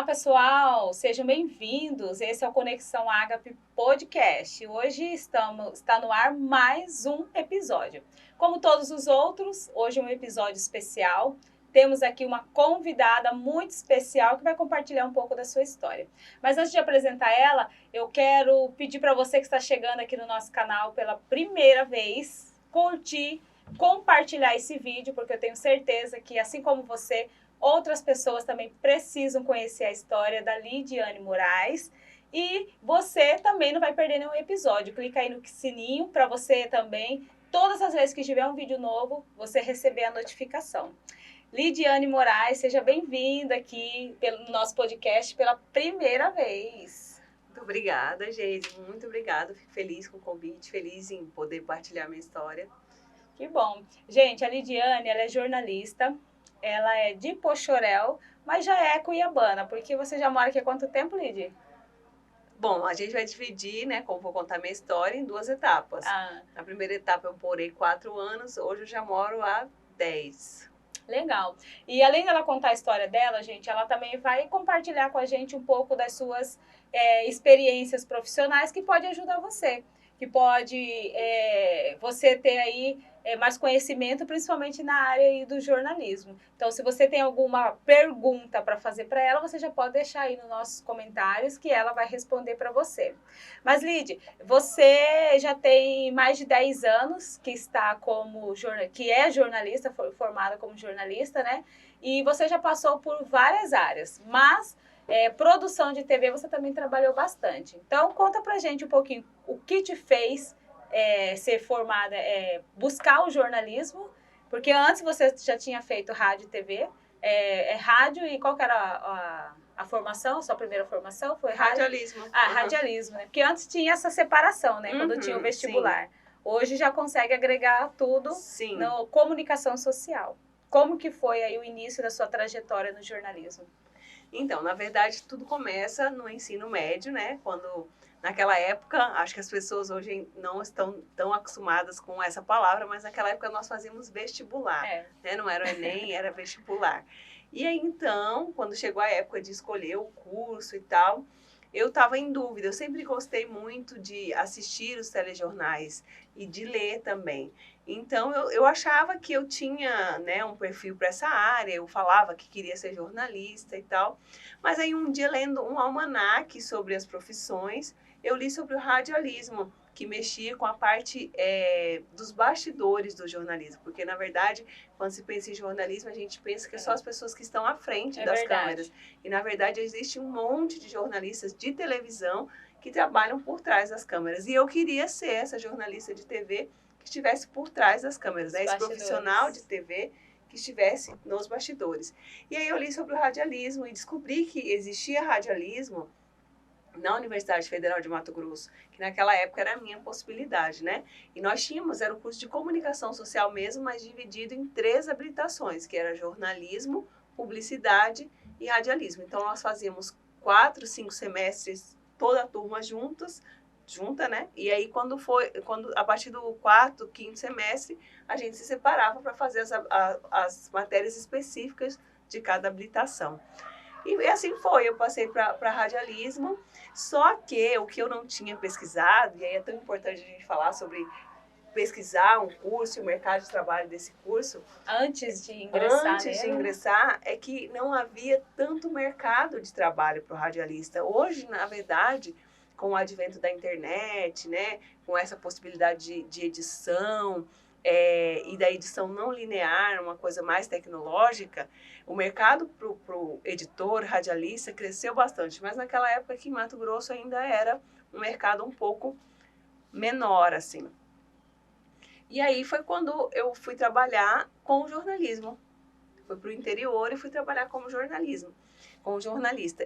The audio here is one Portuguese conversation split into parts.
Olá, pessoal! Sejam bem-vindos. Esse é o Conexão Ágape Podcast. Hoje está no ar mais um episódio. Como todos os outros, hoje é um episódio especial. Temos aqui uma convidada muito especial que vai compartilhar um pouco da sua história. Mas antes de apresentar ela, eu quero pedir para você que está chegando aqui no nosso canal pela primeira vez, curtir, compartilhar esse vídeo, porque eu tenho certeza que, assim como você, outras pessoas também precisam conhecer a história da Lidiane Moraes. E você também não vai perder nenhum episódio. Clica aí no sininho para você também, todas as vezes que tiver um vídeo novo, você receber a notificação. Lidiane Moraes, seja bem-vinda aqui no nosso podcast pela primeira vez. Muito obrigada, Geise. Muito obrigada. Fico feliz com o convite, feliz em poder partilhar minha história. Que bom. Gente, a Lidiane, ela é jornalista. Ela é de Poxoréu, mas já é cuiabana, porque você já mora aqui há quanto tempo, Lidy? Bom, a gente vai dividir, né, como vou contar minha história, em duas etapas. Na primeira etapa eu morei 4 anos, hoje eu já moro há 10. Legal. E além dela contar a história dela, gente, ela também vai compartilhar com a gente um pouco das suas experiências profissionais que pode ajudar você. Que pode você ter aí mais conhecimento, principalmente na área aí do jornalismo. Então, se você tem alguma pergunta para fazer para ela, você já pode deixar aí nos nossos comentários que ela vai responder para você. Mas, Lidy, você já tem mais de 10 anos que está que é jornalista, foi formada como jornalista, né? E você já passou por várias áreas, mas produção de TV você também trabalhou bastante. Então, conta pra gente um pouquinho o que te fez ser formada, buscar o jornalismo, porque antes você já tinha feito rádio e TV, rádio, e qual que era a formação, a sua primeira formação? Foi radialismo. Radialismo, né? Porque antes tinha essa separação, né? Quando tinha o vestibular. Sim. Hoje já consegue agregar tudo na comunicação social. Como que foi aí o início da sua trajetória no jornalismo? Então, na verdade, tudo começa no ensino médio, né? Quando, naquela época, acho que as pessoas hoje não estão tão acostumadas com essa palavra, mas naquela época nós fazíamos vestibular, né? Não era o Enem, era vestibular. E aí, então, quando chegou a época de escolher o curso e tal, eu estava em dúvida. Eu sempre gostei muito de assistir os telejornais e de ler também. Então, eu achava que eu tinha, né, um perfil para essa área, eu falava que queria ser jornalista e tal. Mas aí, um dia, lendo um almanaque sobre as profissões, eu li sobre o radialismo, que mexia com a parte dos bastidores do jornalismo. Porque, na verdade, quando se pensa em jornalismo, a gente pensa que é só as pessoas que estão à frente das câmeras. E, na verdade, existe um monte de jornalistas de televisão que trabalham por trás das câmeras. E eu queria ser essa jornalista de TV que estivesse por trás das câmeras, né? Esse profissional de TV que estivesse nos bastidores. E aí eu li sobre o radialismo e descobri que existia radialismo na Universidade Federal de Mato Grosso, que naquela época era a minha possibilidade, né? E nós tínhamos, era o curso de comunicação social mesmo, mas dividido em 3 habilitações, que era jornalismo, publicidade e radialismo. Então nós fazíamos 4, 5 semestres, toda a turma junta, né? E aí quando a partir do 4º, 5º semestre, a gente se separava para fazer as matérias específicas de cada habilitação. E assim foi, eu passei para radialismo, só que o que eu não tinha pesquisado, e aí é tão importante a gente falar sobre pesquisar um curso e o mercado de trabalho desse curso. Antes de ingressar Antes de ingressar, é que não havia tanto mercado de trabalho para o radialista. Hoje, na verdade, com o advento da internet, né, com essa possibilidade de edição, e da edição não linear, uma coisa mais tecnológica, o mercado para o editor, radialista, cresceu bastante. Mas naquela época aqui em Mato Grosso ainda era um mercado um pouco menor, assim. E aí foi quando eu fui trabalhar com o jornalismo. Fui para o interior e fui trabalhar como jornalista.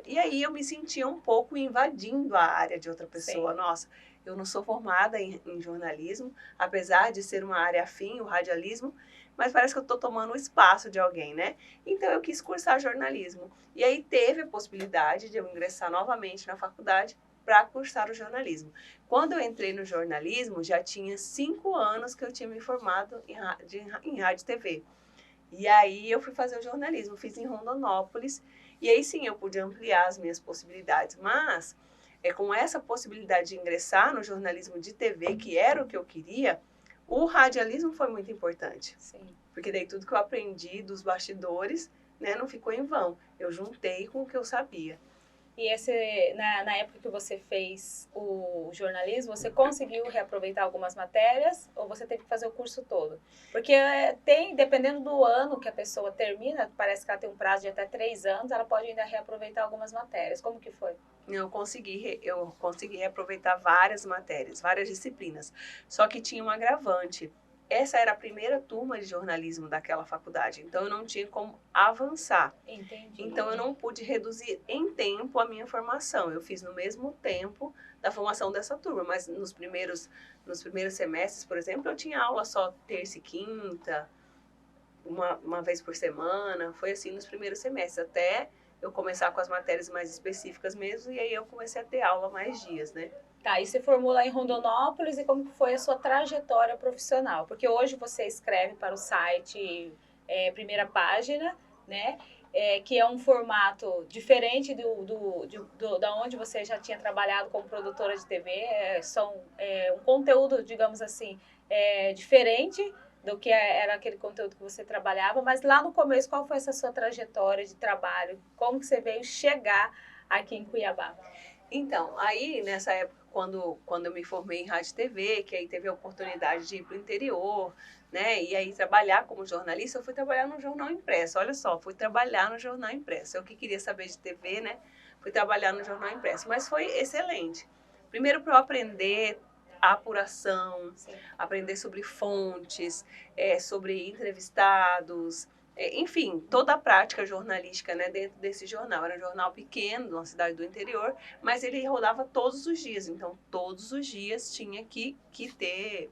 E aí eu me sentia um pouco invadindo a área de outra pessoa. Sim. Nossa, eu não sou formada em jornalismo, apesar de ser uma área afim, o radialismo, mas parece que eu estou tomando o espaço de alguém, né? Então eu quis cursar jornalismo. E aí teve a possibilidade de eu ingressar novamente na faculdade para cursar o jornalismo. Quando eu entrei no jornalismo, já tinha 5 anos que eu tinha me formado em rádio e TV. E aí eu fui fazer o jornalismo, fiz em Rondonópolis, e aí sim eu pude ampliar as minhas possibilidades, mas com essa possibilidade de ingressar no jornalismo de TV, que era o que eu queria, o radialismo foi muito importante. Sim. Porque daí tudo que eu aprendi dos bastidores, né, não ficou em vão. Eu juntei com o que eu sabia. E na época que você fez o jornalismo, você conseguiu reaproveitar algumas matérias ou você teve que fazer o curso todo? Porque dependendo do ano que a pessoa termina, parece que ela tem um prazo de até 3 anos, ela pode ainda reaproveitar algumas matérias. Como que foi? Eu consegui reaproveitar várias matérias, várias disciplinas. Só que tinha um agravante. Essa era a primeira turma de jornalismo daquela faculdade, então eu não tinha como avançar. Entendi. Então eu não pude reduzir em tempo a minha formação. Eu fiz no mesmo tempo da formação dessa turma, mas nos primeiros semestres, por exemplo, eu tinha aula só terça e quinta, uma vez por semana. Foi assim nos primeiros semestres, até eu começar com as matérias mais específicas mesmo, e aí eu comecei a ter aula mais dias, né? Tá, e você formou lá em Rondonópolis e como foi a sua trajetória profissional? Porque hoje você escreve para o site Primeira Página, né? Que é um formato diferente da onde você já tinha trabalhado como produtora de TV. Um conteúdo, digamos assim, diferente do que era aquele conteúdo que você trabalhava. Mas lá no começo, qual foi essa sua trajetória de trabalho? Como que você veio chegar aqui em Cuiabá? Então, aí nessa época, quando eu me formei em rádio e TV, que aí teve a oportunidade de ir para o interior, né? E aí trabalhar como jornalista, eu fui trabalhar no jornal impresso. Olha só, fui trabalhar no jornal impresso. Eu que queria saber de TV, né? Fui trabalhar no jornal impresso. Mas foi excelente. Primeiro para eu aprender a apuração, Sim. aprender sobre fontes, sobre entrevistados, enfim, toda a prática jornalística, né, dentro desse jornal. Era um jornal pequeno, de uma cidade do interior, mas ele rodava todos os dias. Então, todos os dias tinha que ter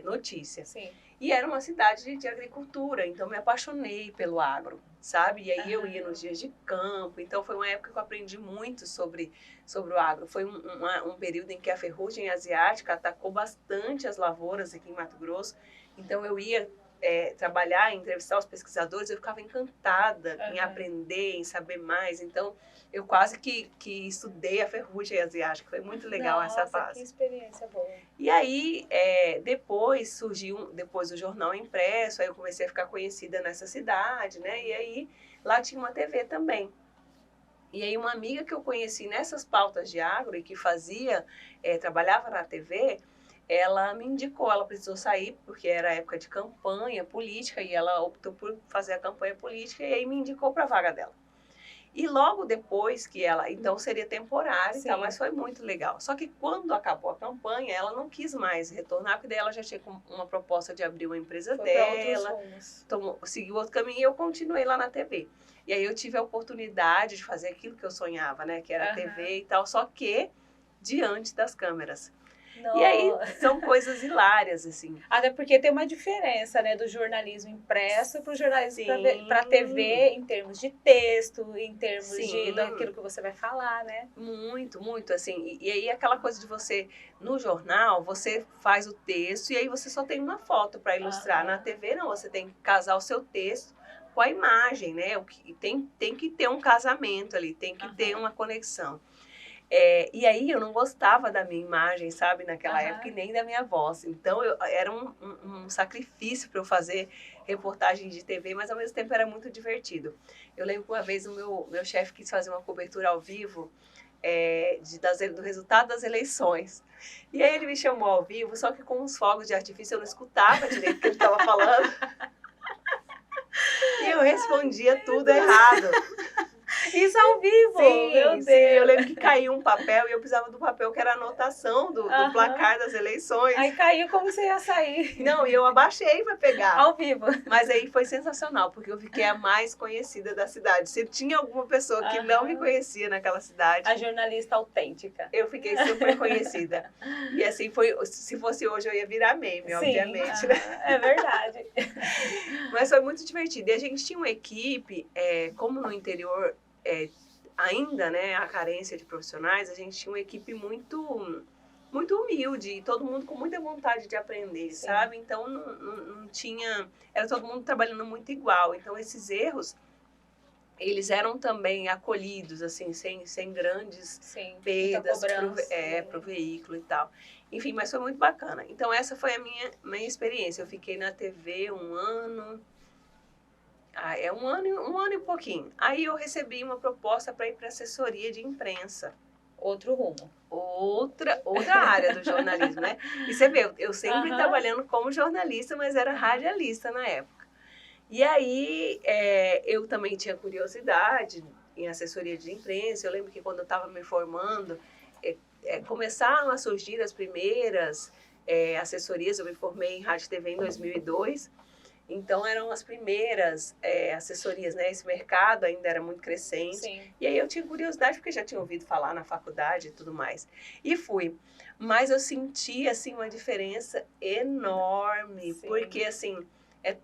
notícia. Sim. E era uma cidade de agricultura, então me apaixonei pelo agro, sabe? E aí eu ia nos dias de campo, então foi uma época que eu aprendi muito sobre o agro. Foi um período em que a ferrugem asiática atacou bastante as lavouras aqui em Mato Grosso, então eu ia trabalhar, entrevistar os pesquisadores, eu ficava encantada em aprender, em saber mais. Então, eu quase que estudei a ferrugem asiática. Foi muito legal. Nossa, essa fase. Que experiência boa. E aí, depois surgiu depois o jornal impresso, aí eu comecei a ficar conhecida nessa cidade, né? E aí, lá tinha uma TV também. E aí, uma amiga que eu conheci nessas pautas de agro e que trabalhava na TV, ela me indicou, ela precisou sair porque era época de campanha política e ela optou por fazer a campanha política e aí me indicou para a vaga dela. E logo depois que então seria temporário e tal, mas foi muito legal. Só que quando acabou a campanha, ela não quis mais retornar, porque daí ela já tinha uma proposta de abrir uma empresa dela, seguiu outro caminho e eu continuei lá na TV. E aí eu tive a oportunidade de fazer aquilo que eu sonhava, né, que era TV e tal, só que diante das câmeras. Nossa. E aí são coisas hilárias, assim. Até porque tem uma diferença, né, do jornalismo impresso para o jornalismo para TV, em termos de texto, em termos daquilo que você vai falar, né? Muito, muito, assim. E aí aquela coisa de você, no jornal, você faz o texto e aí você só tem uma foto para ilustrar. Na TV, não, você tem que casar o seu texto com a imagem, né? Tem que ter um casamento ali, tem que ter uma conexão. E aí eu não gostava da minha imagem, sabe, naquela época, e nem da minha voz. Então era um sacrifício para eu fazer reportagem de TV, mas ao mesmo tempo era muito divertido. Eu lembro que uma vez o meu chefe quis fazer uma cobertura ao vivo do resultado das eleições. E aí ele me chamou ao vivo, só que com os fogos de artifício eu não escutava direito o que ele estava falando. E eu respondia tudo errado. Isso ao vivo? Sim, meu Deus. Sim, eu lembro que caiu um papel e eu precisava do papel que era a anotação do placar das eleições. Aí caiu, como você ia sair? Não, e eu abaixei para pegar. Ao vivo. Mas aí foi sensacional, porque eu fiquei a mais conhecida da cidade. Se tinha alguma pessoa que não me conhecia naquela cidade... A jornalista autêntica. Eu fiquei super conhecida. E assim, se fosse hoje eu ia virar meme, obviamente. Né? É verdade. Mas foi muito divertido. E a gente tinha uma equipe, como no interior... ainda, né, a carência de profissionais, a gente tinha uma equipe muito muito humilde, e todo mundo com muita vontade de aprender, Sim. sabe? Então não tinha, era todo mundo trabalhando muito igual. Então esses erros, eles eram também acolhidos, assim, sem grandes Sim, muita perdas cobrança. pro veículo e tal. Enfim, mas foi muito bacana. Então essa foi a minha experiência. Eu fiquei na TV um ano, um ano e pouquinho. Aí eu recebi uma proposta para ir para assessoria de imprensa. Outro rumo. Outra área do jornalismo, né? E você vê, eu sempre trabalhando como jornalista, mas era radialista na época. E aí eu também tinha curiosidade em assessoria de imprensa. Eu lembro que quando eu estava me formando, começaram a surgir as primeiras assessorias. Eu me formei em rádio e TV em 2002. Então eram as primeiras assessorias, né? Esse mercado ainda era muito crescente. Sim. E aí eu tinha curiosidade, porque já tinha ouvido falar na faculdade e tudo mais. E fui. Mas eu senti, assim, uma diferença enorme. Sim. Porque, assim,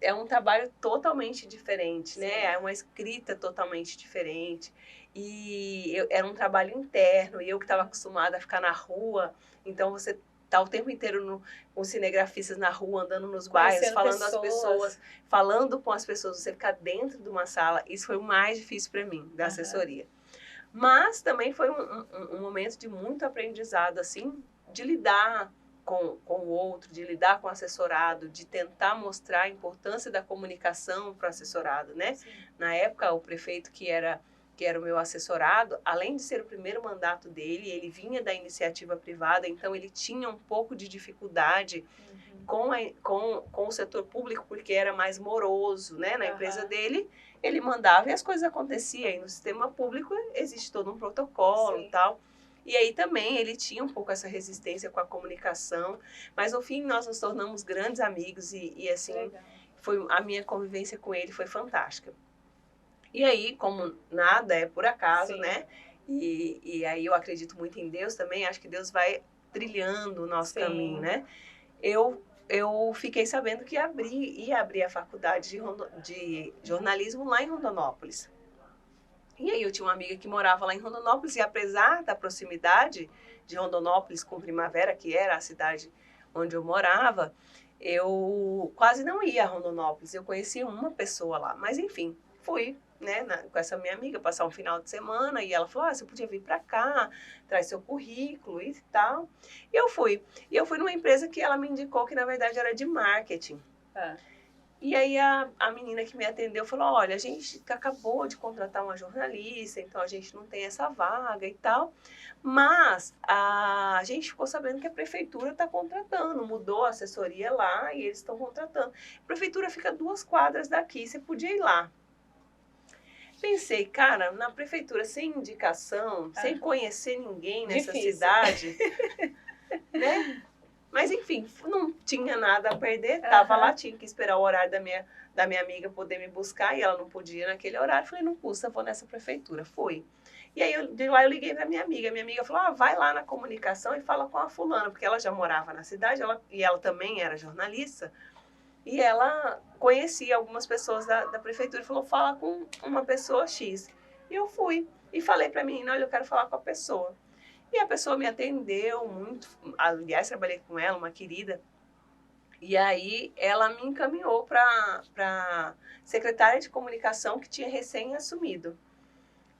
é um trabalho totalmente diferente, né? Sim. É uma escrita totalmente diferente. E era um trabalho interno, e eu que estava acostumada a ficar na rua. Então você tá o tempo inteiro com cinegrafistas na rua, andando nos bairros, falando às pessoas, falando com as pessoas, você ficar dentro de uma sala. Isso foi o mais difícil para mim, da assessoria. Mas também foi um momento de muito aprendizado, assim, de lidar com o outro, de lidar com o assessorado, de tentar mostrar a importância da comunicação para o assessorado, né? Sim. Na época, o prefeito que era o meu assessorado, além de ser o primeiro mandato dele, ele vinha da iniciativa privada, então ele tinha um pouco de dificuldade com o setor público, porque era mais moroso, né? Na empresa dele, ele mandava e as coisas aconteciam. E no sistema público existe todo um protocolo e tal. E aí também ele tinha um pouco essa resistência com a comunicação, mas no fim nós nos tornamos grandes amigos e assim, a minha convivência com ele foi fantástica. E aí, como nada é por acaso, sim, né? E aí eu acredito muito em Deus também, acho que Deus vai trilhando o nosso, sim, caminho, né? Eu fiquei sabendo que ia abrir a faculdade de jornalismo lá em Rondonópolis. E aí eu tinha uma amiga que morava lá em Rondonópolis, e apesar da proximidade de Rondonópolis com Primavera, que era a cidade onde eu morava, eu quase não ia a Rondonópolis. Eu conhecia uma pessoa lá, mas enfim, fui, né, com essa minha amiga, passar um final de semana, e ela falou, você podia vir para cá, traz seu currículo e tal. E eu fui. E eu fui numa empresa que ela me indicou que, na verdade, era de marketing. E aí a menina que me atendeu falou, olha, a gente acabou de contratar uma jornalista, então a gente não tem essa vaga e tal, mas a gente ficou sabendo que a prefeitura está contratando, mudou a assessoria lá e eles estão contratando. A prefeitura fica 2 quadras daqui, você podia ir lá. Pensei, cara, na prefeitura, sem indicação, sem conhecer ninguém nessa cidade, né? Mas, enfim, não tinha nada a perder, tava lá, tinha que esperar o horário da minha amiga poder me buscar, e ela não podia naquele horário. Falei, não custa, vou nessa prefeitura. Fui. E aí, de lá eu liguei pra minha amiga falou, vai lá na comunicação e fala com a fulana, porque ela já morava na cidade, e ela também era jornalista, e ela conhecia algumas pessoas da prefeitura e falou, fala com uma pessoa X. E eu fui, e falei pra menina, olha, eu quero falar com a pessoa. E a pessoa me atendeu muito, aliás, trabalhei com ela, uma querida, e aí ela me encaminhou para secretária de comunicação que tinha recém-assumido.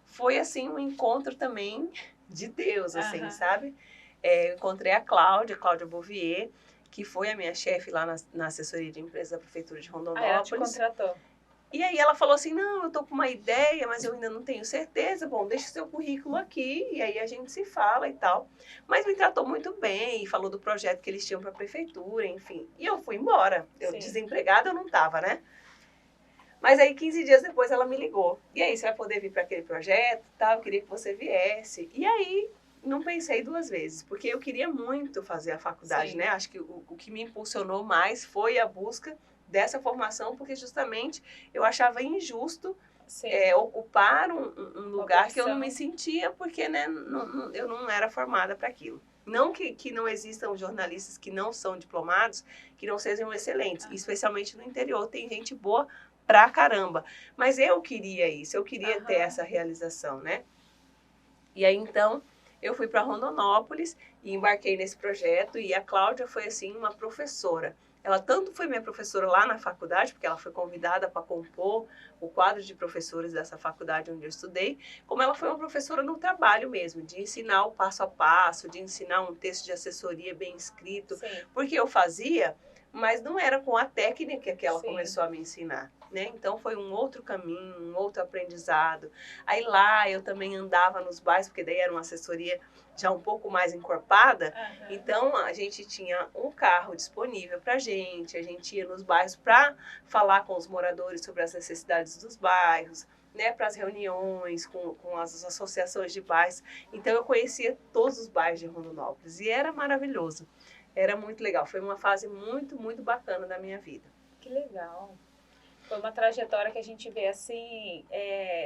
Foi, assim, um encontro também de Deus, assim, sabe? Eu encontrei a Cláudia Bouvier, que foi a minha chefe lá na assessoria de empresa da Prefeitura de Rondonópolis. Ela te contratou. E aí ela falou assim, não, eu tô com uma ideia, mas eu ainda não tenho certeza. Bom, deixa o seu currículo aqui, e aí a gente se fala e tal. Mas me tratou muito bem, e falou do projeto que eles tinham para a prefeitura, enfim. E eu fui embora. Eu, desempregada, eu não tava, né? Mas aí, 15 dias depois, ela me ligou. E aí, você vai poder vir para aquele projeto e tal? Eu queria que você viesse. E aí, não pensei 2 vezes, porque eu queria muito fazer a faculdade, né? Acho que o que me impulsionou mais foi a busca dessa formação, porque justamente eu achava injusto ocupar um lugar que eu não me sentia, porque, né, eu não era formada para aquilo. Não que não existam jornalistas que não são diplomados, que não sejam excelentes, especialmente no interior, tem gente boa pra caramba. Mas eu queria isso, eu queria ter essa realização, né? E aí, então, eu fui para Rondonópolis e embarquei nesse projeto, e a Cláudia foi, assim, uma professora. Ela tanto foi minha professora lá na faculdade, porque ela foi convidada para compor o quadro de professores dessa faculdade onde eu estudei, como ela foi uma professora no trabalho mesmo, de ensinar o passo a passo, de ensinar um texto de assessoria bem escrito, Sim. porque eu fazia, mas não era com a técnica que ela Sim. começou a me ensinar, né? Então foi um outro caminho, um outro aprendizado. Aí lá eu também andava nos bairros, porque daí era uma assessoria já um pouco mais encorpada, então a gente tinha um carro disponível para a gente ia nos bairros para falar com os moradores sobre as necessidades dos bairros, né, para as reuniões com as associações de bairros. Então eu conhecia todos os bairros de Rondonópolis e era maravilhoso, era muito legal, foi uma fase muito, muito bacana da minha vida. Que legal. Foi uma trajetória que a gente vê assim,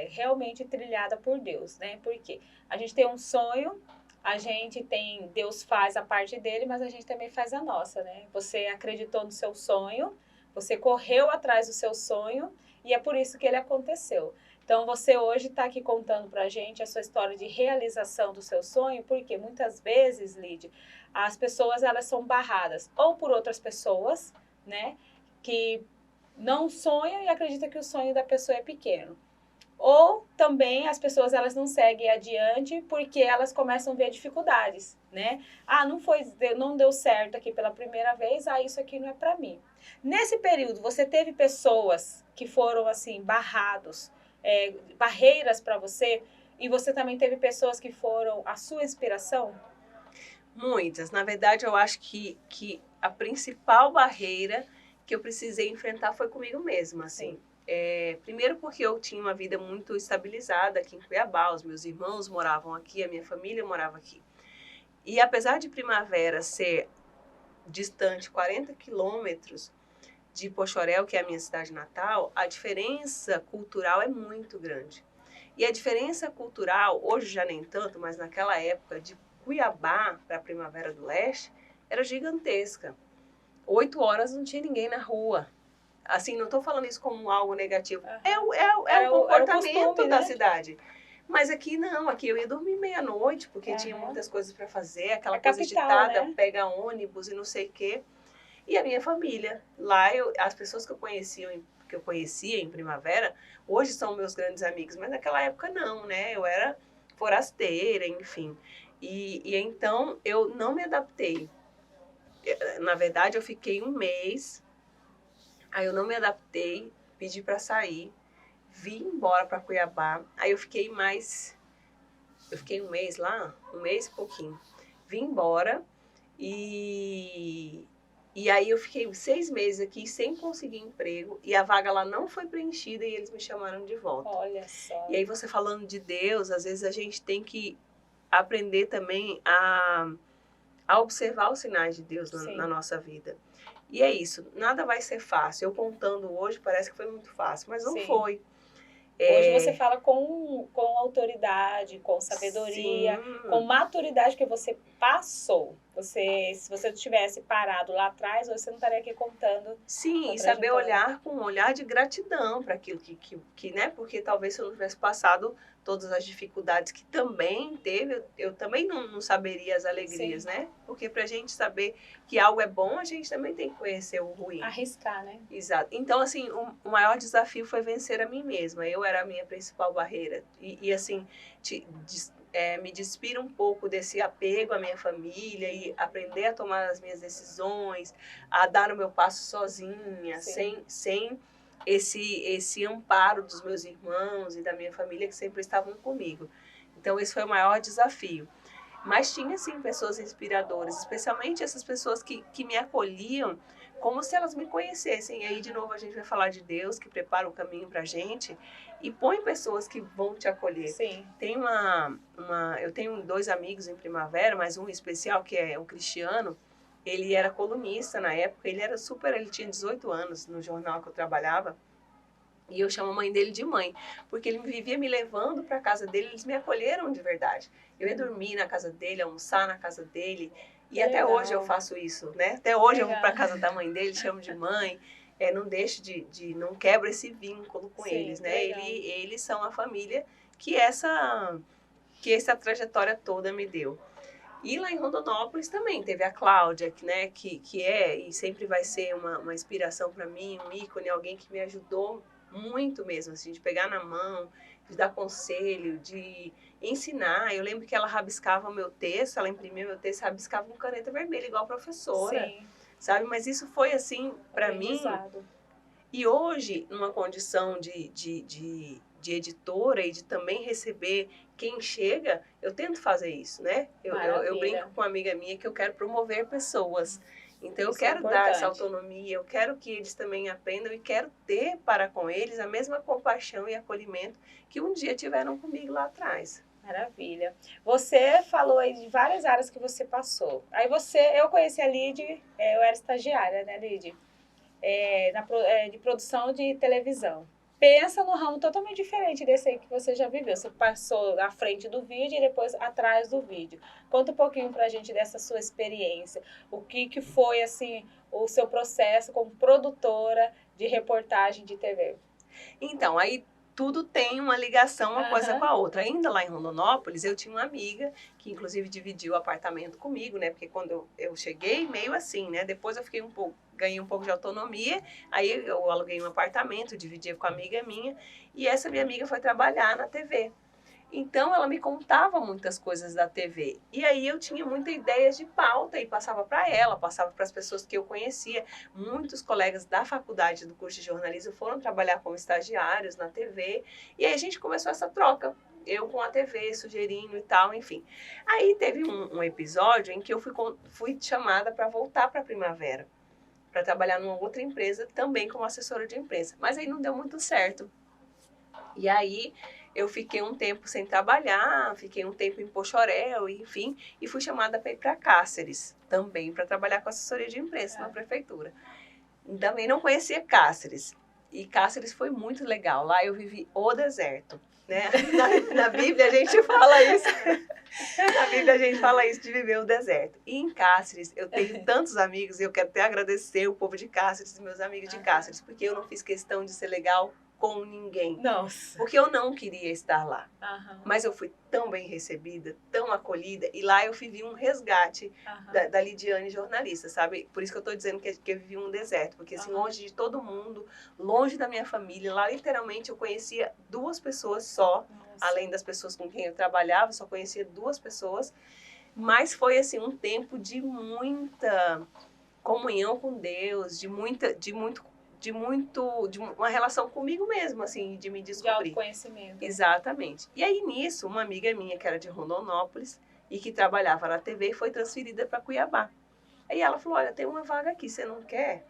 realmente trilhada por Deus, né? Porque a gente tem um sonho, a gente tem, Deus faz a parte dele, mas a gente também faz a nossa, né? Você acreditou no seu sonho, você correu atrás do seu sonho e é por isso que ele aconteceu. Então você hoje está aqui contando pra gente a sua história de realização do seu sonho, porque muitas vezes, Lídia, as pessoas elas são barradas ou por outras pessoas, né? Que não sonham e acreditam que o sonho da pessoa é pequeno. Ou também as pessoas elas não seguem adiante porque elas começam a ver dificuldades, né? Ah, não deu certo aqui pela primeira vez, isso aqui não é para mim. Nesse período, você teve pessoas que foram assim barrados, barreiras para você, e você também teve pessoas que foram a sua inspiração? Muitas. Na verdade, eu acho que a principal barreira que eu precisei enfrentar foi comigo mesma, assim. Primeiro porque eu tinha uma vida muito estabilizada aqui em Cuiabá, os meus irmãos moravam aqui, a minha família morava aqui. E apesar de Primavera ser distante 40 quilômetros de Poxoréu, que é a minha cidade natal, a diferença cultural é muito grande. E a diferença cultural, hoje já nem tanto, mas naquela época, de Cuiabá para Primavera do Leste, era gigantesca. 8 horas não tinha ninguém na rua. Assim, não estou falando isso como algo negativo. É o comportamento costume, da né? cidade. Mas aqui não, aqui eu ia dormir meia-noite, porque tinha muitas coisas para fazer, aquela coisa capital, agitada, né? pega ônibus e não sei o quê. E a minha família. Lá, as pessoas que eu conhecia em Primavera, hoje são meus grandes amigos, mas naquela época não, né? Eu era forasteira, enfim. E então eu não me adaptei. Na verdade, eu fiquei um mês, aí eu não me adaptei, pedi para sair, vim embora para Cuiabá, aí eu fiquei um mês lá, um mês e pouquinho, vim embora e aí eu fiquei 6 meses aqui sem conseguir emprego e a vaga lá não foi preenchida e eles me chamaram de volta. Olha só. E aí você falando de Deus, às vezes a gente tem que aprender também a observar os sinais de Deus na nossa vida. E é isso, nada vai ser fácil. Eu contando hoje parece que foi muito fácil, mas não foi. Hoje você fala com autoridade, com sabedoria, com maturidade que você passou. Se você tivesse parado lá atrás, você não estaria aqui contando. Sim, e saber olhar com um olhar de gratidão para aquilo que, né? Porque talvez se eu não tivesse passado todas as dificuldades que também teve, eu também não saberia as alegrias, né? Porque para a gente saber que algo é bom, a gente também tem que conhecer o ruim. Arriscar, né? Exato. Então, assim, o maior desafio foi vencer a mim mesma. Eu era a minha principal barreira. E assim, me despir um pouco desse apego à minha família e aprender a tomar as minhas decisões, a dar o meu passo sozinha, sem esse amparo dos meus irmãos e da minha família que sempre estavam comigo. Então, esse foi o maior desafio. Mas tinha, sim, pessoas inspiradoras, especialmente essas pessoas que me acolhiam como se elas me conhecessem. E aí, de novo, a gente vai falar de Deus, que prepara o caminho pra gente e põe pessoas que vão te acolher. Sim. Tem eu tenho 2 amigos em Primavera, mas um especial, que é o Cristiano. Ele era colunista na época, ele tinha 18 anos no jornal que eu trabalhava. E eu chamo a mãe dele de mãe, porque ele vivia me levando para a casa dele, eles me acolheram de verdade. Eu ia dormir na casa dele, almoçar na casa dele, e até hoje eu faço isso, né? Até hoje eu vou para a casa da mãe dele, chamo de mãe, não deixo não quebro esse vínculo com eles, né? Eles são a família que que essa trajetória toda me deu. E lá em Rondonópolis também teve a Cláudia, né, que é e sempre vai ser uma inspiração para mim, um ícone, alguém que me ajudou muito mesmo, assim, de pegar na mão, de dar conselho, de ensinar. Eu lembro que ela rabiscava o meu texto, ela imprimia meu texto, rabiscava com caneta vermelha, igual a professora, Sim, sabe? Mas isso foi, assim, para mim. aprendizado. E hoje, numa condição de editora e de também receber quem chega, eu tento fazer isso, né? Eu Maravilha. brinco com uma amiga minha que eu quero promover pessoas. Então, eu Isso é quero dar essa importante. autonomia, eu quero que eles também aprendam e quero ter para com eles a mesma compaixão e acolhimento que um dia tiveram comigo lá atrás. Maravilha. Você falou aí de várias áreas que você passou. Aí eu conheci a Lid, eu era estagiária, né, Lid? De produção de televisão. Pensa no ramo totalmente diferente desse aí que você já viveu. Você passou na frente do vídeo e depois atrás do vídeo. Conta um pouquinho pra gente dessa sua experiência. O que foi, assim, o seu processo como produtora de reportagem de TV? Então, aí tudo tem uma ligação uma coisa com Aham. a outra. Ainda lá em Rondonópolis, eu tinha uma amiga que inclusive dividiu o apartamento comigo, né? Porque quando eu cheguei, meio assim, né? Depois eu fiquei ganhei um pouco de autonomia, aí eu aluguei um apartamento, dividia com a amiga minha, e essa minha amiga foi trabalhar na TV. Então ela me contava muitas coisas da TV. E aí eu tinha muitas ideias de pauta e passava para ela, passava para as pessoas que eu conhecia. Muitos colegas da faculdade do curso de jornalismo foram trabalhar como estagiários na TV. E aí a gente começou essa troca. Eu com a TV, sugerindo e tal, enfim. Aí teve um episódio em que eu fui chamada para voltar para a Primavera, para trabalhar numa outra empresa, também como assessora de imprensa. Mas aí não deu muito certo. E aí eu fiquei um tempo sem trabalhar, fiquei um tempo em Poxoréu, enfim, e fui chamada para ir para Cáceres, também para trabalhar com assessoria de imprensa na prefeitura. Também não conhecia Cáceres. E Cáceres foi muito legal. Lá eu vivi o deserto, né? Na Bíblia a gente fala isso. Na Bíblia a gente fala isso de viver o deserto. E em Cáceres eu tenho tantos amigos e eu quero até agradecer o povo de Cáceres e meus amigos de Cáceres, porque eu não fiz questão de ser legal com ninguém. Nossa. Porque eu não queria estar lá. Aham. Mas eu fui tão bem recebida, tão acolhida, e lá eu vivi um resgate da Lidiane jornalista, sabe? Por isso que eu tô dizendo que eu vivi um deserto, porque assim, longe de todo mundo, longe da minha família, lá literalmente eu conhecia 2 pessoas só, além das pessoas com quem eu trabalhava, só conhecia 2 pessoas, mas foi assim um tempo de muita comunhão com Deus, de uma relação comigo mesmo, assim, de me De descobrir. autoconhecimento. Exatamente. E aí, nisso, uma amiga minha, que era de Rondonópolis e que trabalhava na TV, foi transferida para Cuiabá. Aí ela falou, olha, tem uma vaga aqui, você não quer?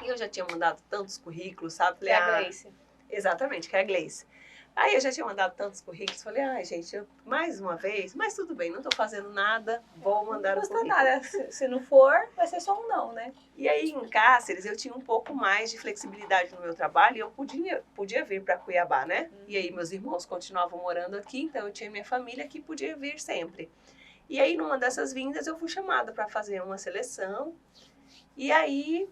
E eu já tinha mandado tantos currículos, sabe? Que é a Gleice. Exatamente, que é a Gleice. Aí eu já tinha mandado tantos currículos, falei, ai, gente, mais uma vez, mas tudo bem, não estou fazendo nada, vou mandar o currículo. Não custa nada, se não for, vai ser só um não, né? E aí, em Cáceres, eu tinha um pouco mais de flexibilidade no meu trabalho e eu podia vir para Cuiabá, né? E aí, meus irmãos continuavam morando aqui, então eu tinha minha família que podia vir sempre. E aí, numa dessas vindas, eu fui chamada para fazer uma seleção. E aí,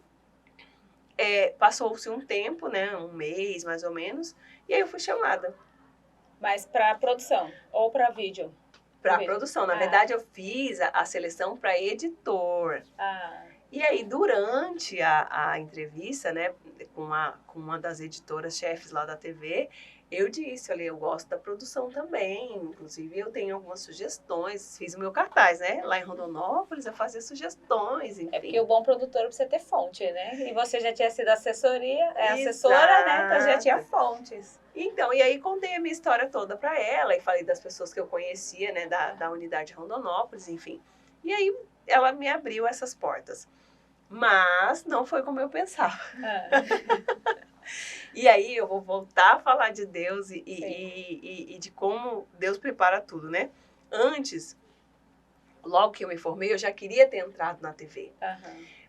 passou-se um tempo, né? Um mês, mais ou menos. E aí, eu fui chamada. Mas para produção ou para vídeo? Para produção. Na verdade, eu fiz a seleção para editor. E aí, durante a entrevista, né, com uma das editoras-chefes lá da TV, eu disse, olha, eu gosto da produção também, inclusive eu tenho algumas sugestões, fiz o meu cartaz, né, lá em Rondonópolis, eu fazia sugestões, enfim. É porque o bom produtor precisa ter fonte, né? E você já tinha sido assessora, né, então já tinha fontes. Então, e aí contei a minha história toda para ela e falei das pessoas que eu conhecia, né, da unidade Rondonópolis, enfim. E aí ela me abriu essas portas. Mas não foi como eu pensava. E aí eu vou voltar a falar de Deus e de como Deus prepara tudo, né? Antes, logo que eu me formei, eu já queria ter entrado na TV.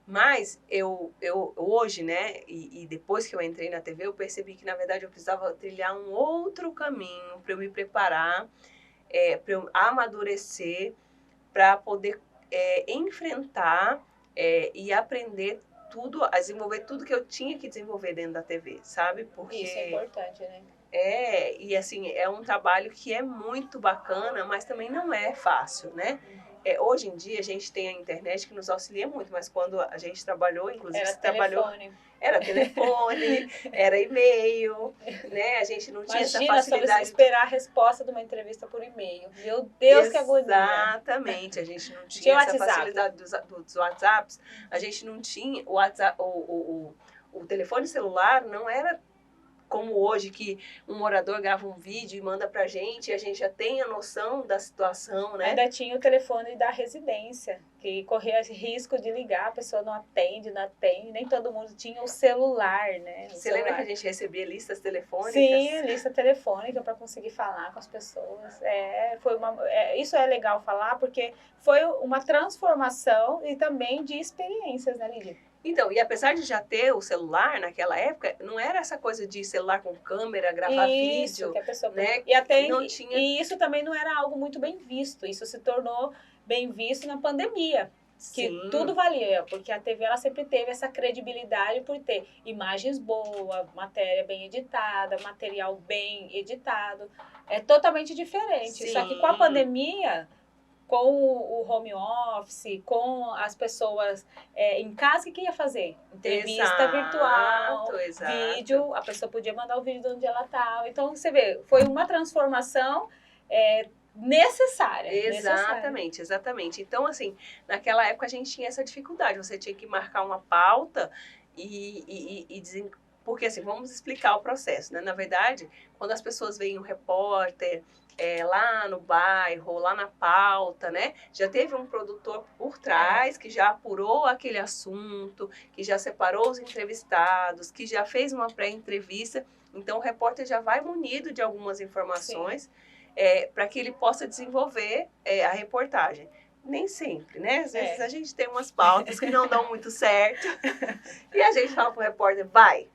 Mas eu hoje, né, e depois que eu entrei na TV, eu percebi que, na verdade, eu precisava trilhar um outro caminho para eu me preparar, para eu amadurecer, para poder enfrentar e aprender tudo, a desenvolver tudo que eu tinha que desenvolver dentro da TV, sabe? Porque Isso é importante, né? e assim, é um trabalho que é muito bacana, mas também não é fácil, né? Hoje em dia a gente tem a internet que nos auxilia muito, mas quando a gente trabalhou, inclusive Era você trabalhou, telefone. era telefone, era e-mail, né? A gente não tinha essa Imagina sobre facilidade. esperar a resposta de uma entrevista por e-mail. Meu Deus, que agonia. Exatamente, a gente não Tinha tinha o essa WhatsApp. facilidade dos WhatsApps, a gente não tinha o WhatsApp, o telefone celular não era como hoje, que um morador grava um vídeo e manda pra gente, e a gente já tem a noção da situação, né? Ainda tinha o telefone da residência, que corria risco de ligar, a pessoa não atende, nem todo mundo tinha o celular, né? Você lembra que a gente recebia listas telefônicas? Sim, lista telefônica para conseguir falar com as pessoas. Isso é legal falar, porque foi uma transformação e também de experiências, né, Lídia? Então, e apesar de já ter o celular naquela época, não era essa coisa de celular com câmera, gravar vídeo, Que a pessoa né? não tinha... E isso também não era algo muito bem visto. Isso se tornou bem visto na pandemia. Que Sim. Tudo valia, porque a TV ela sempre teve essa credibilidade por ter imagens boas, matéria bem editada, material bem editado. É totalmente diferente. Sim. Só que com a pandemia, com o home office, com as pessoas em casa, o que ia fazer? Entrevista virtual, vídeo, a pessoa podia mandar o vídeo de onde ela estava. Então, você vê, foi uma transformação necessária. Exatamente. Então, assim, naquela época a gente tinha essa dificuldade. Você tinha que marcar uma pauta e dizer... Porque, assim, vamos explicar o processo, né? Na verdade, quando as pessoas veem um repórter lá no bairro, lá na pauta, né? Já teve um produtor por trás que já apurou aquele assunto, que já separou os entrevistados, que já fez uma pré-entrevista. Então, o repórter já vai munido de algumas informações para que ele possa desenvolver a reportagem. Nem sempre, né? Às vezes a gente tem umas pautas que não dão muito certo e a gente fala pro repórter, vai.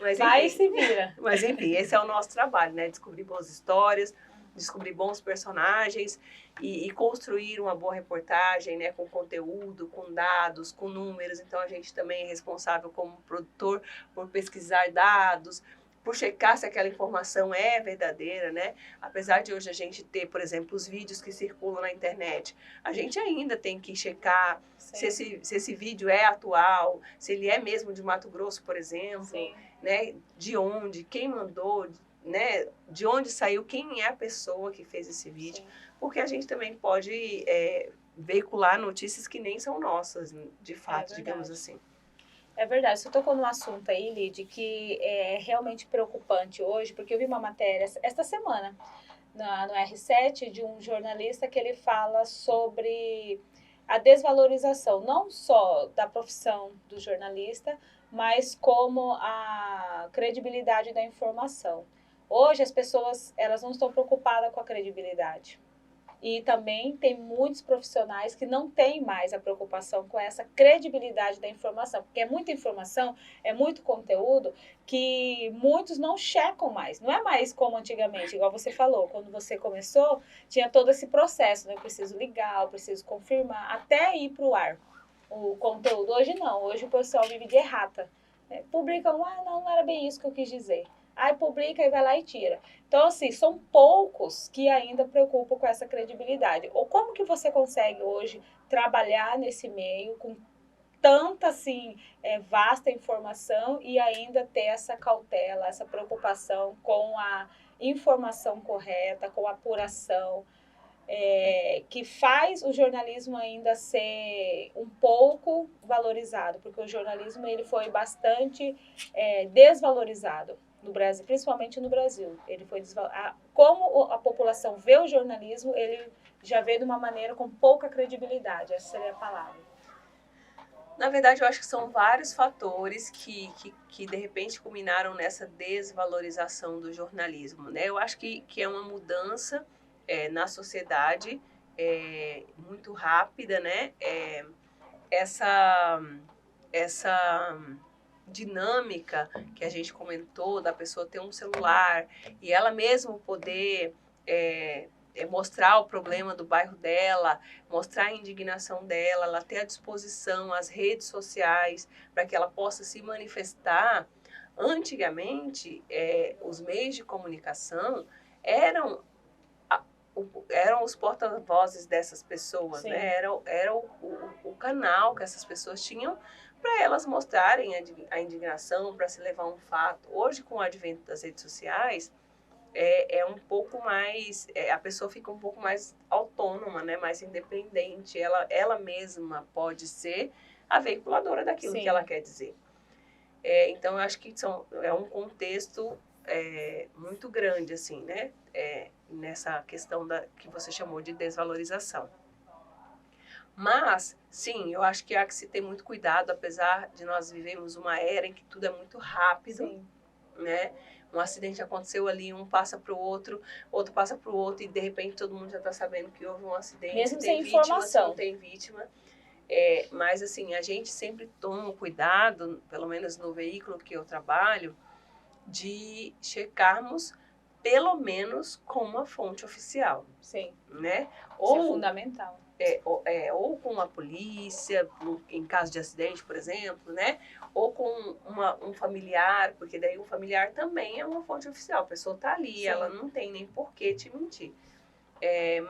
Mas, enfim, vai e se vira. Mas enfim, esse é o nosso trabalho, né? Descobrir boas histórias, descobrir bons personagens e construir uma boa reportagem, né? Com conteúdo, com dados, com números. Então a gente também é responsável como produtor por pesquisar dados, por checar se aquela informação é verdadeira, né? Apesar de hoje a gente ter, por exemplo, os vídeos que circulam na internet, a gente ainda tem que checar se esse vídeo é atual, se ele é mesmo de Mato Grosso, por exemplo, né? De onde, quem mandou, né? De onde saiu, quem é a pessoa que fez esse vídeo, porque a gente também pode veicular notícias que nem são nossas, de fato, digamos assim. É verdade, você tocou num assunto aí, Lid, que é realmente preocupante hoje, porque eu vi uma matéria esta semana no R7 de um jornalista que ele fala sobre a desvalorização, não só da profissão do jornalista, mas como a credibilidade da informação. Hoje as pessoas elas não estão preocupadas com a credibilidade. E também tem muitos profissionais que não têm mais a preocupação com essa credibilidade da informação, porque é muita informação, é muito conteúdo que muitos não checam mais. Não é mais como antigamente, igual você falou, quando você começou, tinha todo esse processo, né? Eu preciso ligar, eu preciso confirmar, até ir para o ar o conteúdo. Hoje não, hoje o pessoal vive de errata. Publicam, não era bem isso que eu quis dizer. Aí publica e vai lá e tira. Então, assim, são poucos que ainda preocupam com essa credibilidade. Ou como que você consegue hoje trabalhar nesse meio com tanta, assim, vasta informação e ainda ter essa cautela, essa preocupação com a informação correta, com a apuração, que faz o jornalismo ainda ser um pouco valorizado, porque o jornalismo ele foi bastante desvalorizado no Brasil, principalmente no Brasil. Ele foi como a população vê o jornalismo, ele já vê de uma maneira com pouca credibilidade, essa seria a palavra. Na verdade, eu acho que são vários fatores que de repente culminaram nessa desvalorização do jornalismo, né? Eu acho que é uma mudança na sociedade muito rápida, né? Essa dinâmica que a gente comentou da pessoa ter um celular e ela mesma poder mostrar o problema do bairro dela, mostrar a indignação dela, ela ter à disposição as redes sociais para que ela possa se manifestar. Antigamente, os meios de comunicação eram, eram os porta-vozes dessas pessoas, né? Era o canal que essas pessoas tinham para elas mostrarem a indignação, para se levar um fato. Hoje, com o advento das redes sociais, um pouco mais, a pessoa fica um pouco mais autônoma, né? Mais independente. Ela mesma pode ser a veiculadora daquilo que ela quer dizer. Então, eu acho que é um contexto muito grande, assim, né? Nessa questão que você chamou de desvalorização. Mas, sim, eu acho que há que se ter muito cuidado, apesar de nós vivermos uma era em que tudo é muito rápido, né? Um acidente aconteceu ali, um passa para o outro passa para o outro, e de repente todo mundo já está sabendo que houve um acidente. Mesmo se sem tem vítima, informação. se não tem vítima. Mas, assim, a gente sempre toma cuidado, pelo menos no veículo que eu trabalho, de checarmos pelo menos com uma fonte oficial. Sim. Né? Isso é fundamental. Ou com a polícia, em caso de acidente, por exemplo, né? Ou com um familiar, porque daí o familiar também é uma fonte oficial. A pessoa está ali, sim, ela não tem nem por que te mentir.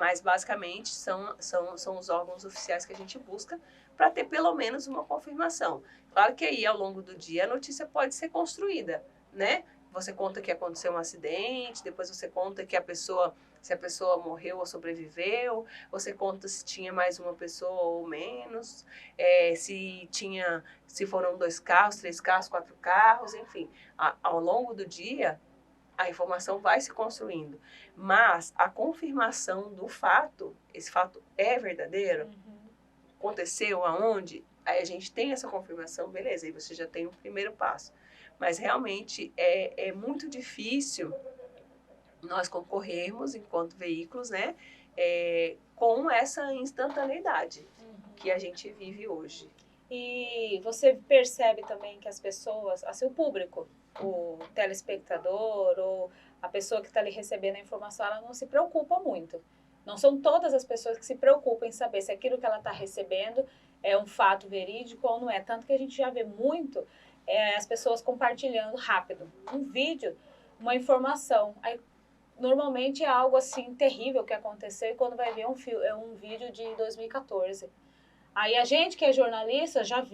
Mas, basicamente, são os órgãos oficiais que a gente busca para ter pelo menos uma confirmação. Claro que aí, ao longo do dia, a notícia pode ser construída, né? Você conta que aconteceu um acidente, depois você conta que se a pessoa morreu ou sobreviveu, você conta se tinha mais uma pessoa ou menos, se foram 2 carros, 3 carros, 4 carros, enfim. Ao longo do dia, a informação vai se construindo. Mas a confirmação do fato, esse fato é verdadeiro, aconteceu aonde, aí a gente tem essa confirmação, beleza, aí você já tem o primeiro passo. Mas realmente é muito difícil nós concorrermos, enquanto veículos, né, com essa instantaneidade que a gente vive hoje. E você percebe também que as pessoas, assim, o público, o telespectador ou a pessoa que está ali recebendo a informação, ela não se preocupa muito. Não são todas as pessoas que se preocupam em saber se aquilo que ela está recebendo é um fato verídico ou não é. Tanto que a gente já vê muito as pessoas compartilhando rápido um vídeo, uma informação. Aí, normalmente é algo assim terrível que aconteceu, e quando vai ver é um vídeo de 2014. Aí a gente que é jornalista já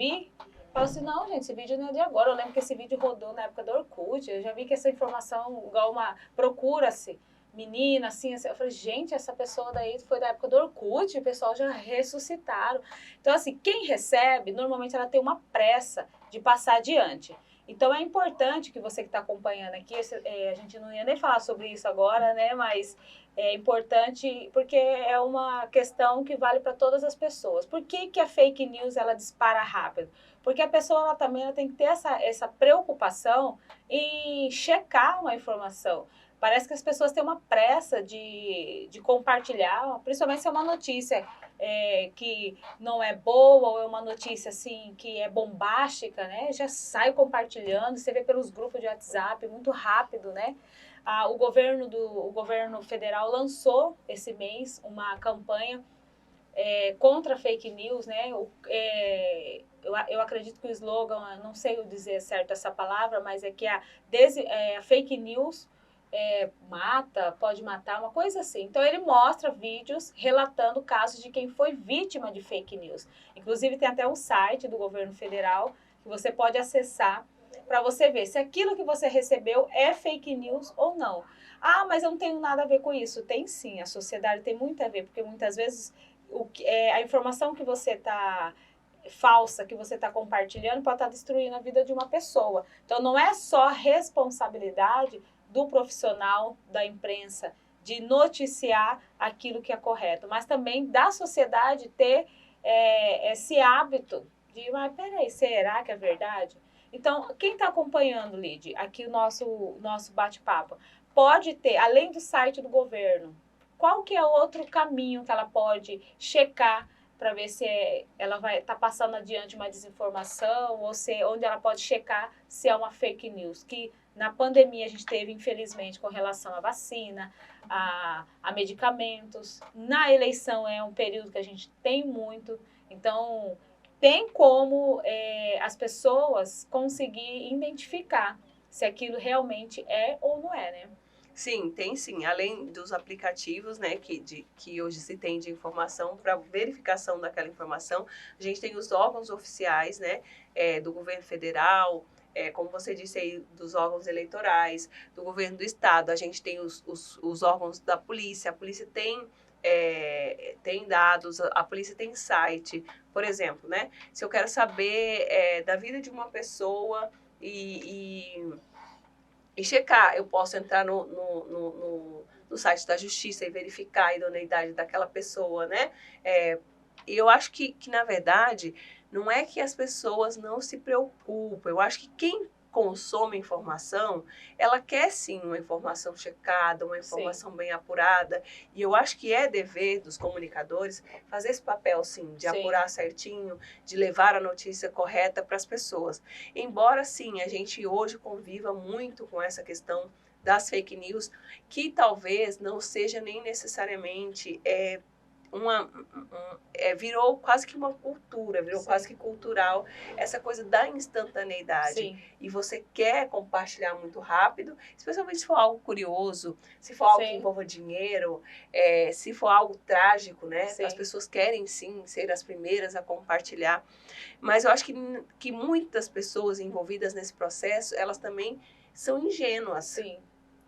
fala assim, não, gente, esse vídeo não é de agora. Eu lembro que esse vídeo rodou na época do Orkut. Eu já vi que essa informação, igual procura-se menina, assim. Eu falei, gente, essa pessoa daí foi da época do Orkut, o pessoal já ressuscitaram. Então, assim, quem recebe, normalmente ela tem uma pressa de passar adiante. Então, é importante que você que está acompanhando aqui, a gente não ia nem falar sobre isso agora, né, mas é importante porque é uma questão que vale para todas as pessoas. Por que a fake news, ela dispara rápido? Porque a pessoa ela tem que ter essa preocupação em checar uma informação. Parece que as pessoas têm uma pressa de compartilhar, principalmente se é uma notícia que não é boa, ou é uma notícia assim que é bombástica, né? Já sai compartilhando, você vê pelos grupos de WhatsApp, muito rápido, né? O governo federal lançou esse mês uma campanha contra fake news, né? Eu acredito que o slogan, não sei dizer certo essa palavra, mas é que a fake news pode matar, uma coisa assim. Então, ele mostra vídeos relatando casos de quem foi vítima de fake news. Inclusive, tem até um site do governo federal que você pode acessar para você ver se aquilo que você recebeu é fake news ou não. Ah, mas eu não tenho nada a ver com isso. Tem sim, a sociedade tem muito a ver, porque muitas vezes a informação que você está falsa, que você está compartilhando, pode estar destruindo a vida de uma pessoa. Então, não é só responsabilidade do profissional da imprensa de noticiar aquilo que é correto, mas também da sociedade ter esse hábito de, mas peraí, será que é verdade? Então, quem está acompanhando, Lid, aqui o nosso bate-papo, pode ter, além do site do governo, qual que é outro caminho que ela pode checar para ver se ela vai estar passando adiante uma desinformação ou se onde ela pode checar se é uma fake news, que na pandemia a gente teve, infelizmente, com relação à vacina, a medicamentos. Na eleição é um período que a gente tem muito, então tem como as pessoas conseguir identificar se aquilo realmente é ou não é, né? Sim, tem sim. Além dos aplicativos, né, que hoje se tem de informação para verificação daquela informação, a gente tem os órgãos oficiais, né, do governo federal, como você disse aí, dos órgãos eleitorais, do governo do estado. A gente tem os órgãos da polícia. A polícia tem dados, a polícia tem site. Por exemplo, né, se eu quero saber da vida de uma pessoa e checar, eu posso entrar no site da justiça e verificar a idoneidade daquela pessoa, né? E eu acho que, na verdade, não é que as pessoas não se preocupam. Eu acho que quem consome informação, ela quer sim uma informação checada, uma informação bem apurada. E eu acho que é dever dos comunicadores fazer esse papel, sim, de apurar certinho, de levar a notícia correta para as pessoas. Embora, sim, a gente hoje conviva muito com essa questão das fake news, que talvez não seja nem necessariamente virou quase que uma cultura, virou quase que cultural essa coisa da instantaneidade. Sim. E você quer compartilhar muito rápido, especialmente se for algo curioso, se for algo que envolva dinheiro, se for algo trágico, né? As pessoas querem sim ser as primeiras a compartilhar. Mas eu acho que muitas pessoas envolvidas nesse processo, elas também são ingênuas. Sim.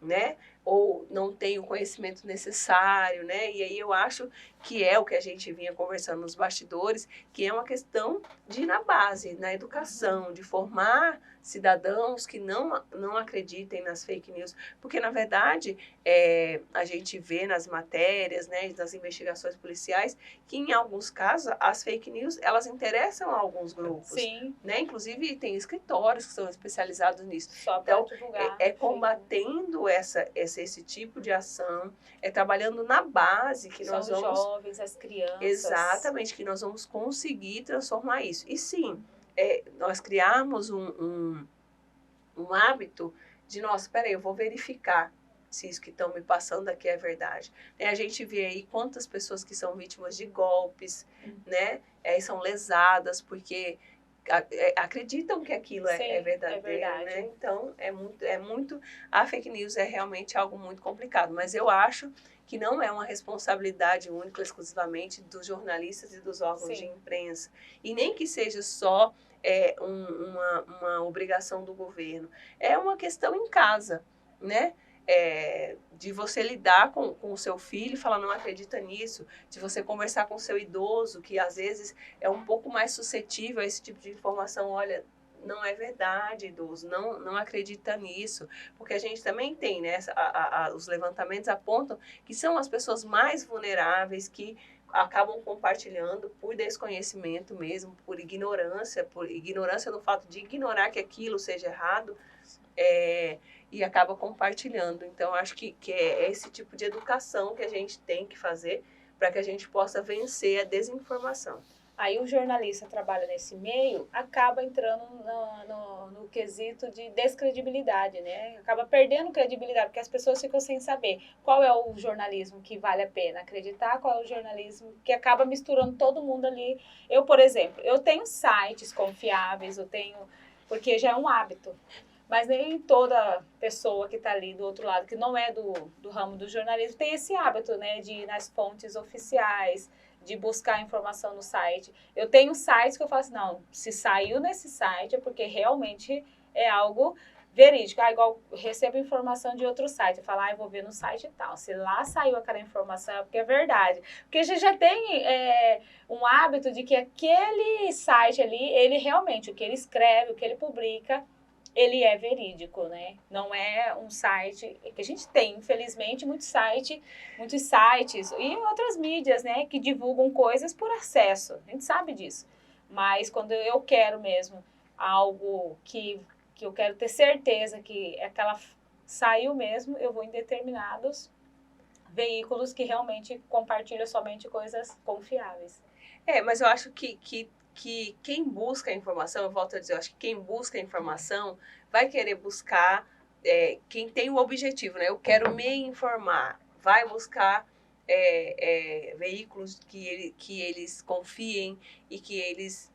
Né? Ou não tem o conhecimento necessário, né? E aí eu acho que é o que a gente vinha conversando nos bastidores, que é uma questão de ir na base, na educação, de formar cidadãos que não acreditem nas fake news, porque na verdade a gente vê nas matérias, né, nas investigações policiais, que em alguns casos as fake news elas interessam a alguns grupos, né? Inclusive tem escritórios que são especializados nisso. Só para divulgar. Combatendo esse tipo de ação, trabalhando na base que nós vamos... São os jovens, as crianças. Exatamente, que nós vamos conseguir transformar isso. E sim, nós criarmos um hábito de, nossa, peraí, eu vou verificar se isso que estão me passando aqui é verdade. A gente vê aí quantas pessoas que são vítimas de golpes, né? São lesadas porque acreditam que aquilo é verdadeiro, né? Então, a fake news é realmente algo muito complicado, mas eu acho que não é uma responsabilidade única, exclusivamente dos jornalistas e dos órgãos de imprensa, e nem que seja só uma obrigação do governo. É uma questão em casa, né? De você lidar com o seu filho e falar, não acredita nisso, de você conversar com o seu idoso, que às vezes é um pouco mais suscetível a esse tipo de informação, olha, não é verdade, idoso, não acredita nisso, porque a gente também tem, né, os levantamentos apontam que são as pessoas mais vulneráveis que acabam compartilhando por desconhecimento mesmo, por ignorância no fato de ignorar que aquilo seja errado, e acaba compartilhando. Então, acho que é esse tipo de educação que a gente tem que fazer para que a gente possa vencer a desinformação. Aí o jornalista trabalha nesse meio, acaba entrando no quesito de descredibilidade, né? Acaba perdendo credibilidade, porque as pessoas ficam sem saber qual é o jornalismo que vale a pena acreditar, qual é o jornalismo que acaba misturando todo mundo ali. Eu, por exemplo, eu tenho sites confiáveis, porque já é um hábito. Mas nem toda pessoa que está ali do outro lado, que não é do ramo do jornalismo, tem esse hábito, né, de ir nas fontes oficiais, de buscar informação no site. Eu tenho sites que eu falo assim, não, se saiu nesse site é porque realmente é algo verídico. Igual eu recebo informação de outro site, eu falo, eu vou ver no site e tal. Se lá saiu aquela informação é porque é verdade. Porque a gente já tem um hábito de que aquele site ali, ele realmente, o que ele escreve, o que ele publica, ele é verídico, né? Não é um site que a gente tem, infelizmente, muitos sites e outras mídias, né, que divulgam coisas por acesso. A gente sabe disso. Mas quando eu quero mesmo algo que eu quero ter certeza que aquela saiu mesmo, eu vou em determinados veículos que realmente compartilham somente coisas confiáveis. Mas eu acho que quem busca a informação, eu volto a dizer, eu acho que quem busca a informação vai querer buscar quem tem o objetivo, né? Eu quero me informar, vai buscar veículos que eles confiem e que eles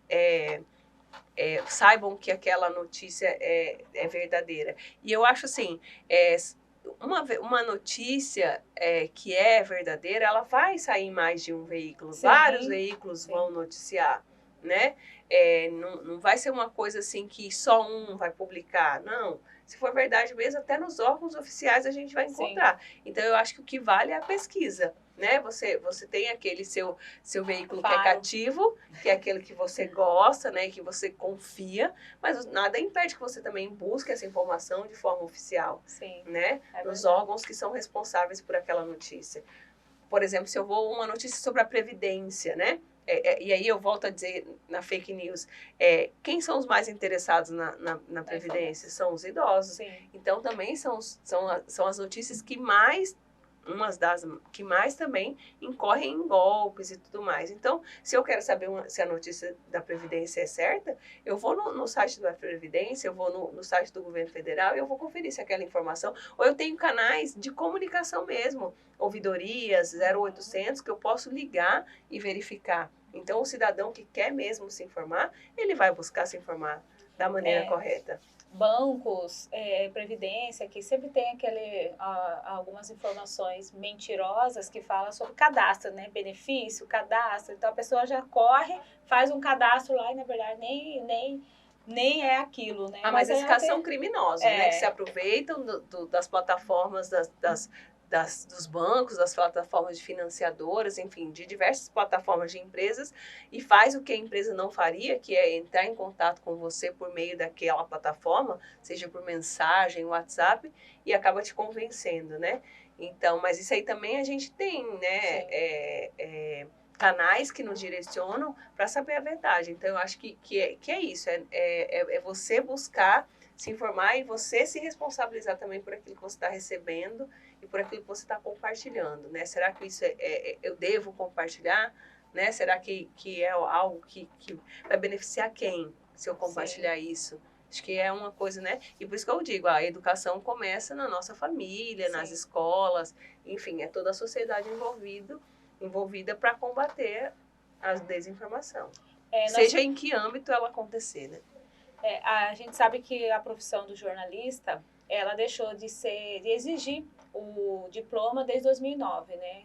saibam que aquela notícia é verdadeira. E eu acho assim, uma notícia que é verdadeira, ela vai sair em mais de um veículo. Sim, Vários veículos sim. vão noticiar, né? Não vai ser uma coisa assim que só um vai publicar, não. Se for verdade mesmo, até nos órgãos oficiais a gente vai encontrar. Sim. Então, eu acho que o que vale é a pesquisa, né? Você tem aquele seu veículo que é cativo, que é aquele que você gosta, né? Que você confia, mas nada impede que você também busque essa informação de forma oficial. Sim, né? Nos órgãos que são responsáveis por aquela notícia. Por exemplo, se eu vou uma notícia sobre a Previdência, né? E aí eu volto a dizer na fake news, quem são os mais interessados na Previdência? São os idosos. Sim. Então, também são as notícias que mais, umas das que mais também incorrem em golpes e tudo mais. Então, se eu quero saber se a notícia da Previdência é certa, eu vou no site da Previdência, eu vou no site do governo federal e eu vou conferir se aquela informação... Ou eu tenho canais de comunicação mesmo, ouvidorias, 0800, que eu posso ligar e verificar. Então, o cidadão que quer mesmo se informar, ele vai buscar se informar da maneira correta. Bancos, previdência, que sempre tem algumas informações mentirosas que falam sobre cadastro, né? Benefício, cadastro. Então, a pessoa já corre, faz um cadastro lá e, na verdade, nem é aquilo, né? Mas esses casos são criminosos, né? Que se aproveitam das plataformas dos bancos, das plataformas de financiadoras, enfim, de diversas plataformas de empresas, e faz o que a empresa não faria, que é entrar em contato com você por meio daquela plataforma, seja por mensagem, WhatsApp, e acaba te convencendo, né? Então, mas isso aí também a gente tem, né? Canais que nos direcionam para saber a verdade. Então, eu acho que é isso, é você buscar se informar e você se responsabilizar também por aquilo que você está recebendo e por aquilo que você está compartilhando, né? Será que isso eu devo compartilhar, né? Será que é algo que vai beneficiar quem se eu compartilhar isso? Acho que é uma coisa, né? E por isso que eu digo, a educação começa na nossa família, nas escolas, enfim, é toda a sociedade envolvida para combater a desinformação. Seja em que âmbito ela acontecer, né? A gente sabe que a profissão do jornalista, ela deixou de exigir o diploma desde 2009, né?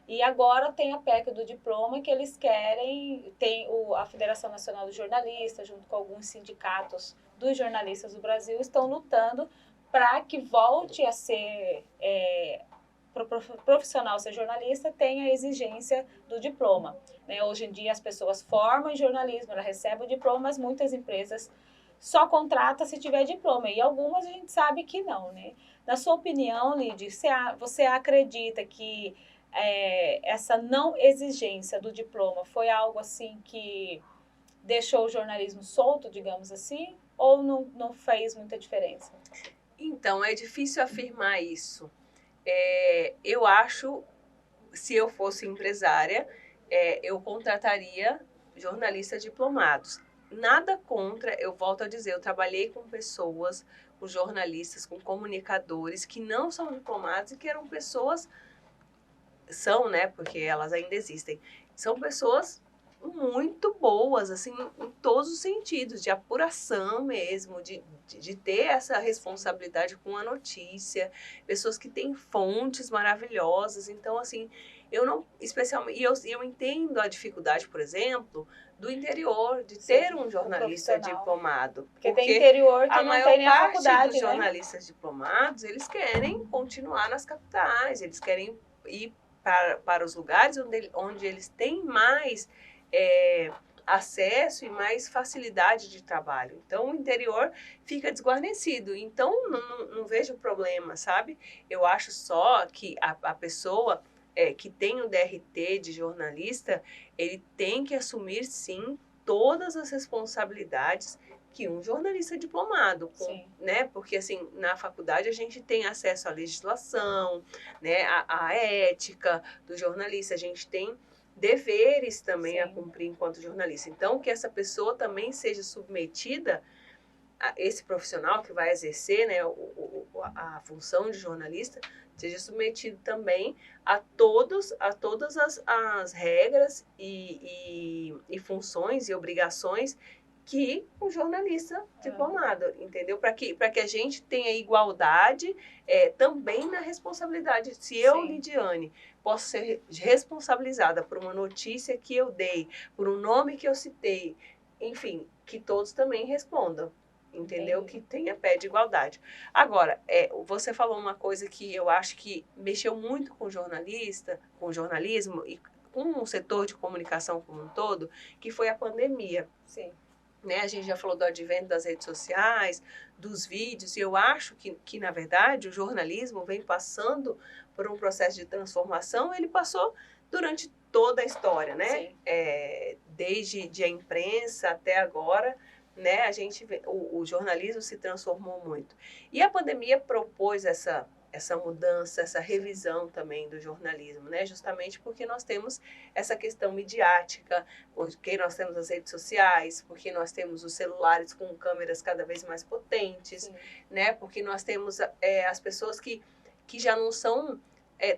E agora tem a PEC do diploma que eles querem, tem a Federação Nacional dos Jornalistas, junto com alguns sindicatos dos jornalistas do Brasil, estão lutando para que volte a ser, para o profissional ser jornalista, tem a exigência do diploma. Né? Hoje em dia as pessoas formam em jornalismo, ela recebe o diploma, mas muitas empresas só contrata se tiver diploma, e algumas a gente sabe que não, né? Na sua opinião, Lidy, você acredita que essa não exigência do diploma foi algo assim que deixou o jornalismo solto, digamos assim, ou não fez muita diferença? Então, é difícil afirmar isso. Eu acho, se eu fosse empresária, eu contrataria jornalistas diplomados. Nada contra, eu volto a dizer, eu trabalhei com pessoas, com jornalistas, com comunicadores que não são diplomados e que eram pessoas, né, porque elas ainda existem, são pessoas muito boas, assim, em todos os sentidos, de apuração mesmo, de ter essa responsabilidade com a notícia, pessoas que têm fontes maravilhosas. Então, assim, eu não, especialmente, e eu entendo a dificuldade, por exemplo, do interior, de ter um jornalista diplomado. Porque tem interior que a não maior tem nem a parte faculdade, dos jornalistas diplomados, eles querem continuar nas capitais, eles querem ir para os lugares onde eles têm mais acesso e mais facilidade de trabalho. Então, o interior fica desguarnecido. Então, não vejo problema, sabe? Eu acho só que a pessoa que tem o DRT de jornalista, ele tem que assumir, sim, todas as responsabilidades que um jornalista diplomado, né? Porque, assim, na faculdade a gente tem acesso à legislação, né? À ética do jornalista, a gente tem deveres também a Sim. cumprir enquanto jornalista. Então, que essa pessoa também seja submetida, esse profissional que vai exercer, né, a função de jornalista, seja submetido também a todas as regras e funções e obrigações que um jornalista diplomado, entendeu? Para que a gente tenha igualdade também na responsabilidade. Se eu, Sim. Lidiane, posso ser responsabilizada por uma notícia que eu dei, por um nome que eu citei, enfim, que todos também respondam. Entendeu? Entendi. Que tenha pé de igualdade. Agora, você falou uma coisa que eu acho que mexeu muito com com o jornalismo e com o setor de comunicação como um todo, que foi a pandemia. Sim. Né? A gente já falou do advento das redes sociais, dos vídeos, e eu acho que, na verdade, o jornalismo vem passando por um processo de transformação, ele passou durante toda a história, né? Desde a imprensa até agora, né? A gente o jornalismo se transformou muito. E a pandemia propôs essa mudança, essa revisão também do jornalismo, né? Justamente porque nós temos essa questão midiática, porque nós temos as redes sociais, porque nós temos os celulares com câmeras cada vez mais potentes, sim, né? Porque nós temos as pessoas que já não são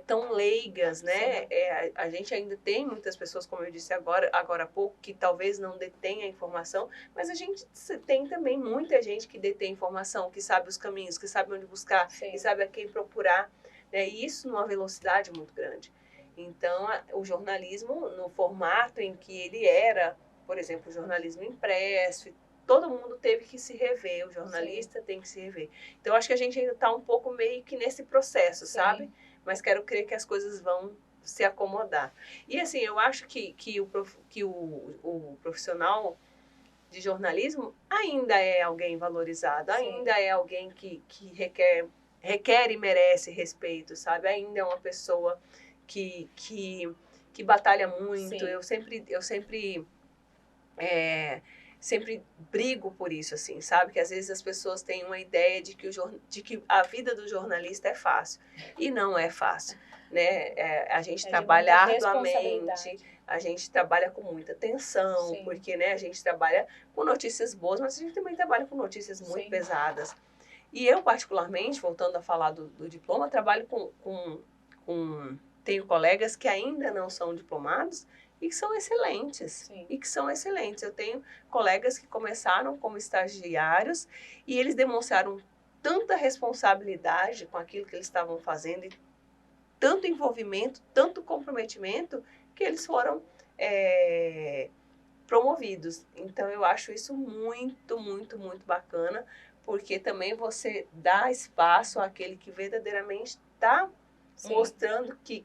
tão leigas, né? A gente ainda tem muitas pessoas, como eu disse agora há pouco, que talvez não detenha a informação, mas a gente tem também muita gente que detém informação, que sabe os caminhos, que sabe onde buscar, sim, que sabe a quem procurar, né? E isso numa velocidade muito grande. Então, o jornalismo, no formato em que ele era, por exemplo, o jornalismo impresso, todo mundo teve que se rever, o jornalista, sim, tem que se rever. Então, acho que a gente ainda está um pouco meio que nesse processo, sim, sabe? Mas quero crer que as coisas vão se acomodar. E assim, eu acho que o profissional de jornalismo ainda é alguém valorizado, sim, ainda é alguém que requer e merece respeito, sabe? Ainda é uma pessoa que batalha muito. Sim. Eu sempre brigo por isso, assim, sabe? Que às vezes as pessoas têm uma ideia de que a vida do jornalista é fácil. E não é fácil, né? A gente trabalha arduamente, a gente trabalha com muita tensão, sim, porque, né, a gente trabalha com notícias boas, mas a gente também trabalha com notícias muito, sim, pesadas. E eu, particularmente, voltando a falar do diploma, trabalho tenho colegas que ainda não são diplomados e que são excelentes. Sim. E que são excelentes. Eu tenho colegas que começaram como estagiários e eles demonstraram tanta responsabilidade com aquilo que eles estavam fazendo e tanto envolvimento, tanto comprometimento, que eles foram promovidos. Então, eu acho isso muito, muito, muito bacana, porque também você dá espaço àquele que verdadeiramente está mostrando que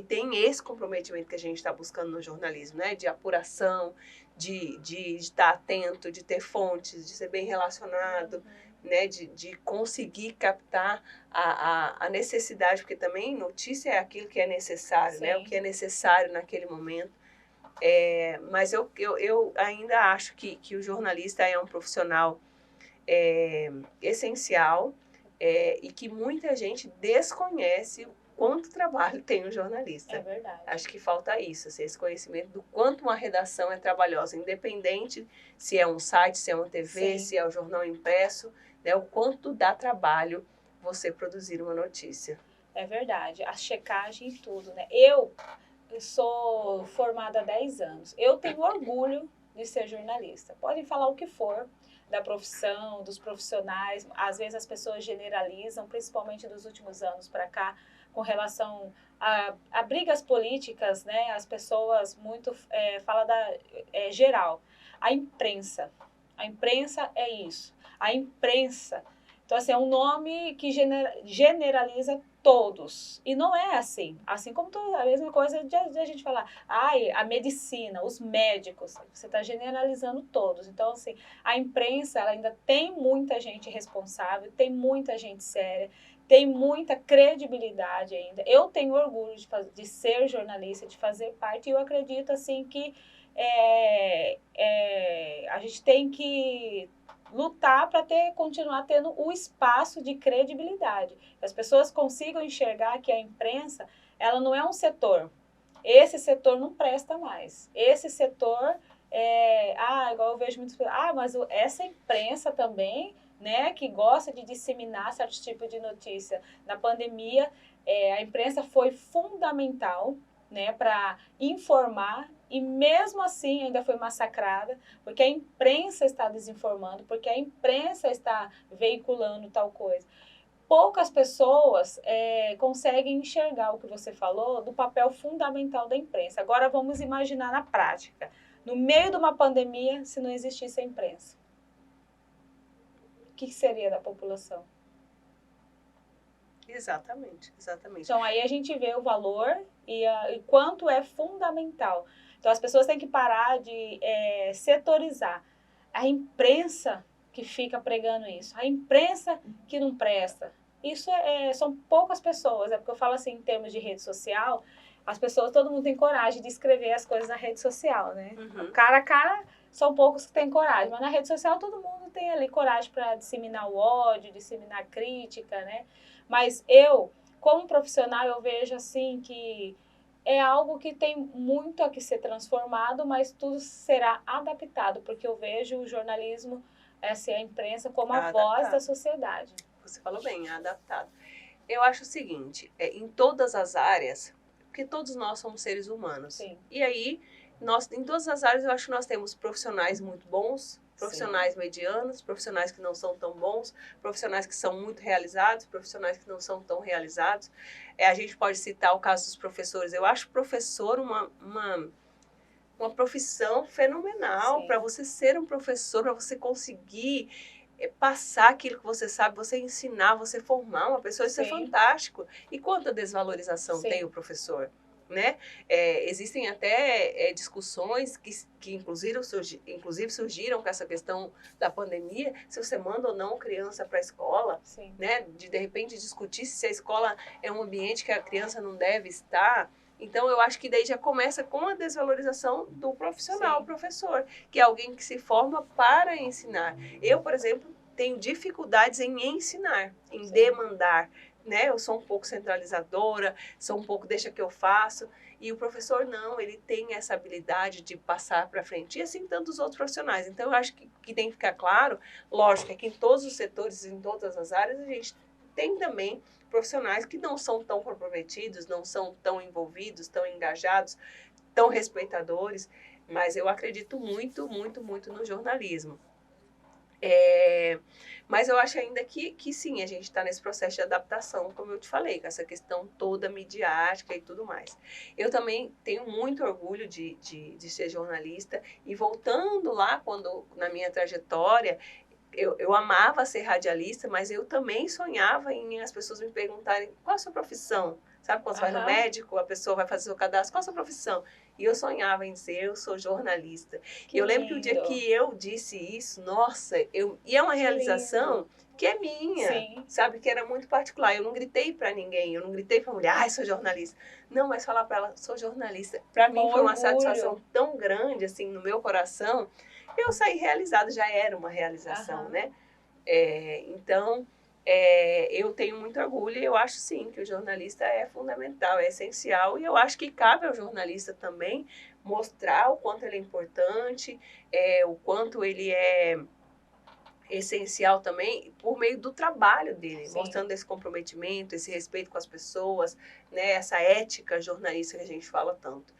tem esse comprometimento que a gente está buscando no jornalismo, né? De apuração, de estar atento, de ter fontes, de ser bem relacionado, uhum, né? De conseguir captar a necessidade, porque também notícia é aquilo que é necessário, sim, né? O que é necessário naquele momento. Mas eu ainda acho que o jornalista é um profissional essencial, e que muita gente desconhece o quanto trabalho tem o jornalista. É verdade. Acho que falta isso, assim, esse conhecimento do quanto uma redação é trabalhosa, independente se é um site, se é uma TV, sim, se é o jornal impresso, né, o quanto dá trabalho você produzir uma notícia. É verdade, a checagem e tudo, né? Eu sou formada há 10 anos. Eu tenho orgulho de ser jornalista. Podem falar o que for da profissão, dos profissionais. Às vezes as pessoas generalizam, principalmente dos últimos anos para cá, com relação a brigas políticas, né? As pessoas muito falam geral. A imprensa é isso. A imprensa. Então, assim, é um nome que generaliza todos. E não é assim. Assim como a mesma coisa de a gente falar, a medicina, os médicos, você está generalizando todos. Então, assim, a imprensa, ela ainda tem muita gente responsável, tem muita gente séria, tem muita credibilidade ainda. Eu tenho orgulho de ser jornalista, de fazer parte, e eu acredito, assim, que a gente tem que lutar para continuar tendo o espaço de credibilidade. Que as pessoas consigam enxergar que a imprensa, ela não é um setor, esse setor não presta mais. Esse setor, igual eu vejo muitas pessoas, mas essa imprensa também, né, que gosta de disseminar certos tipos de notícia. Na pandemia, a imprensa foi fundamental, né, para informar, e mesmo assim ainda foi massacrada, porque a imprensa está desinformando, porque a imprensa está veiculando tal coisa. Poucas pessoas conseguem enxergar o que você falou do papel fundamental da imprensa. Agora vamos imaginar na prática, no meio de uma pandemia, se não existisse a imprensa. O que seria da população? Exatamente. Então aí a gente vê o valor e quanto é fundamental. Então as pessoas têm que parar de setorizar. A imprensa que fica pregando isso, a imprensa que não presta. Isso são poucas pessoas, porque eu falo assim em termos de rede social, as pessoas, todo mundo tem coragem de escrever as coisas na rede social, né? Uhum. Cara a cara, são poucos que têm coragem, mas na rede social todo mundo tem ali coragem para disseminar o ódio, disseminar a crítica, né? Mas eu, como profissional, eu vejo assim que é algo que tem muito a que ser transformado, mas tudo será adaptado, porque eu vejo o jornalismo, a imprensa, como a voz da sociedade. Você falou bem, adaptado. Eu acho o seguinte, em todas as áreas, porque todos nós somos seres humanos. Sim. E aí, em todas as áreas, eu acho que nós temos profissionais muito bons, profissionais medianos, profissionais que não são tão bons, profissionais que são muito realizados, profissionais que não são tão realizados. A gente pode citar o caso dos professores. Eu acho professor uma profissão fenomenal. Para você ser um professor, para você conseguir passar aquilo que você sabe, você ensinar, você formar uma pessoa, isso é fantástico. E quanta desvalorização tem o professor? Né? Existem até discussões que inclusive surgiram com essa questão da pandemia, se você manda ou não criança para a escola, né? De repente discutir se a escola é um ambiente que a criança não deve estar. Então, eu acho que daí já começa com a desvalorização do profissional, o professor, que é alguém que se forma para ensinar. Eu, por exemplo, tenho dificuldades em ensinar, em demandar, né? Eu sou um pouco centralizadora, sou um pouco deixa que eu faço, e o professor não, ele tem essa habilidade de passar para frente, e assim tantos outros profissionais. Então, eu acho que tem que ficar claro, lógico, é que em todos os setores, em todas as áreas, a gente tem também profissionais que não são tão comprometidos, não são tão envolvidos, tão engajados, tão respeitadores, mas eu acredito muito, muito, muito no jornalismo. Mas eu acho ainda que sim, a gente está nesse processo de adaptação, como eu te falei, com essa questão toda midiática e tudo mais. Eu também tenho muito orgulho de ser jornalista, e voltando lá, na minha trajetória, eu amava ser radialista, mas eu também sonhava em as pessoas me perguntarem qual a sua profissão. Sabe, quando você vai no médico, a pessoa vai fazer seu cadastro, qual a sua profissão? E eu sonhava em dizer, eu sou jornalista. E eu lembro que o dia que eu disse isso, nossa, e é uma realização que é minha, sabe, que era muito particular. Eu não gritei para ninguém, eu não gritei para a mulher, sou jornalista. Não, mas falar para ela, sou jornalista, para mim foi uma satisfação tão grande, assim, no meu coração. Eu saí realizada, já era uma realização, né? Então, eu tenho muito orgulho, e eu acho sim que o jornalista é fundamental, é essencial, e eu acho que cabe ao jornalista também mostrar o quanto ele é importante, o quanto ele é essencial também por meio do trabalho dele, mostrando esse comprometimento, esse respeito com as pessoas, né, essa ética jornalística que a gente fala tanto.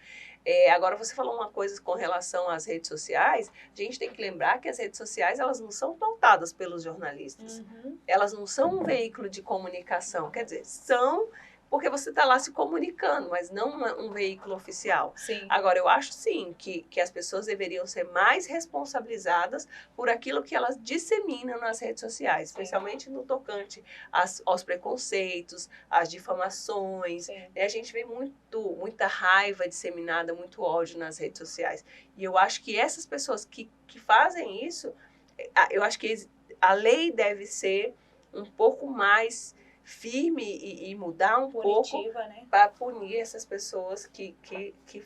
Agora, você falou uma coisa com relação às redes sociais. A gente tem que lembrar que as redes sociais, elas não são pautadas pelos jornalistas. Elas não são um veículo de comunicação. Quer dizer, são porque você está lá se comunicando, mas não um veículo oficial. Agora, eu acho sim que as pessoas deveriam ser mais responsabilizadas por aquilo que elas disseminam nas redes sociais, especialmente no tocante aos preconceitos, às difamações. A gente vê muita raiva disseminada, muito ódio nas redes sociais. E eu acho que essas pessoas que fazem isso, eu acho que a lei deve ser um pouco mais firme e mudar um pouco, né, para punir essas pessoas que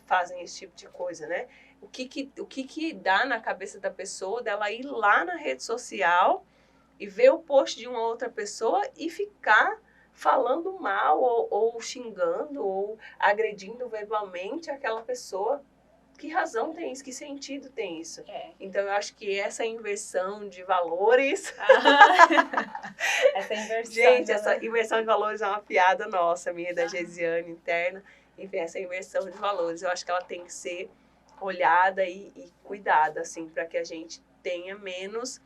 fazem esse tipo de coisa, né? O que dá na cabeça da pessoa dela ir lá na rede social e ver o post de uma outra pessoa e ficar falando mal ou xingando ou agredindo verbalmente aquela pessoa. Que razão tem isso? Que sentido tem isso? Então, eu acho que essa inversão de valores... Essa inversão. Gente, essa inversão de valores é uma piada nossa, minha e da Gesiane interna. Enfim, essa inversão de valores, eu acho que ela tem que ser olhada e cuidada, assim, para que a gente tenha menos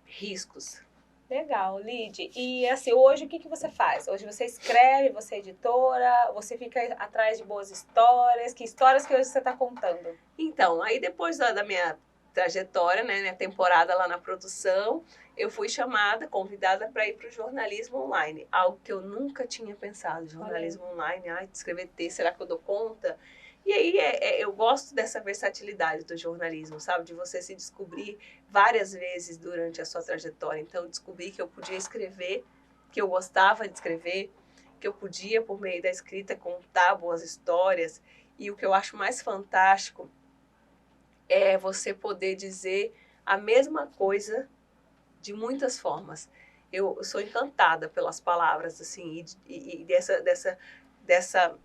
riscos. Legal, Lid. E assim, hoje o que você faz? Hoje você escreve, você é editora, você fica atrás de boas histórias. Que histórias que hoje você está contando? Então, aí depois da minha trajetória, né, minha temporada lá na produção, eu fui chamada, convidada para ir para o jornalismo online. Algo que eu nunca tinha pensado, jornalismo online, escrever texto, será que eu dou conta? E aí eu gosto dessa versatilidade do jornalismo, sabe? De você se descobrir várias vezes durante a sua trajetória. Então, eu descobri que eu podia escrever, que eu gostava de escrever, que eu podia, por meio da escrita, contar boas histórias. E o que eu acho mais fantástico é você poder dizer a mesma coisa de muitas formas. Eu sou encantada pelas palavras, assim, e dessa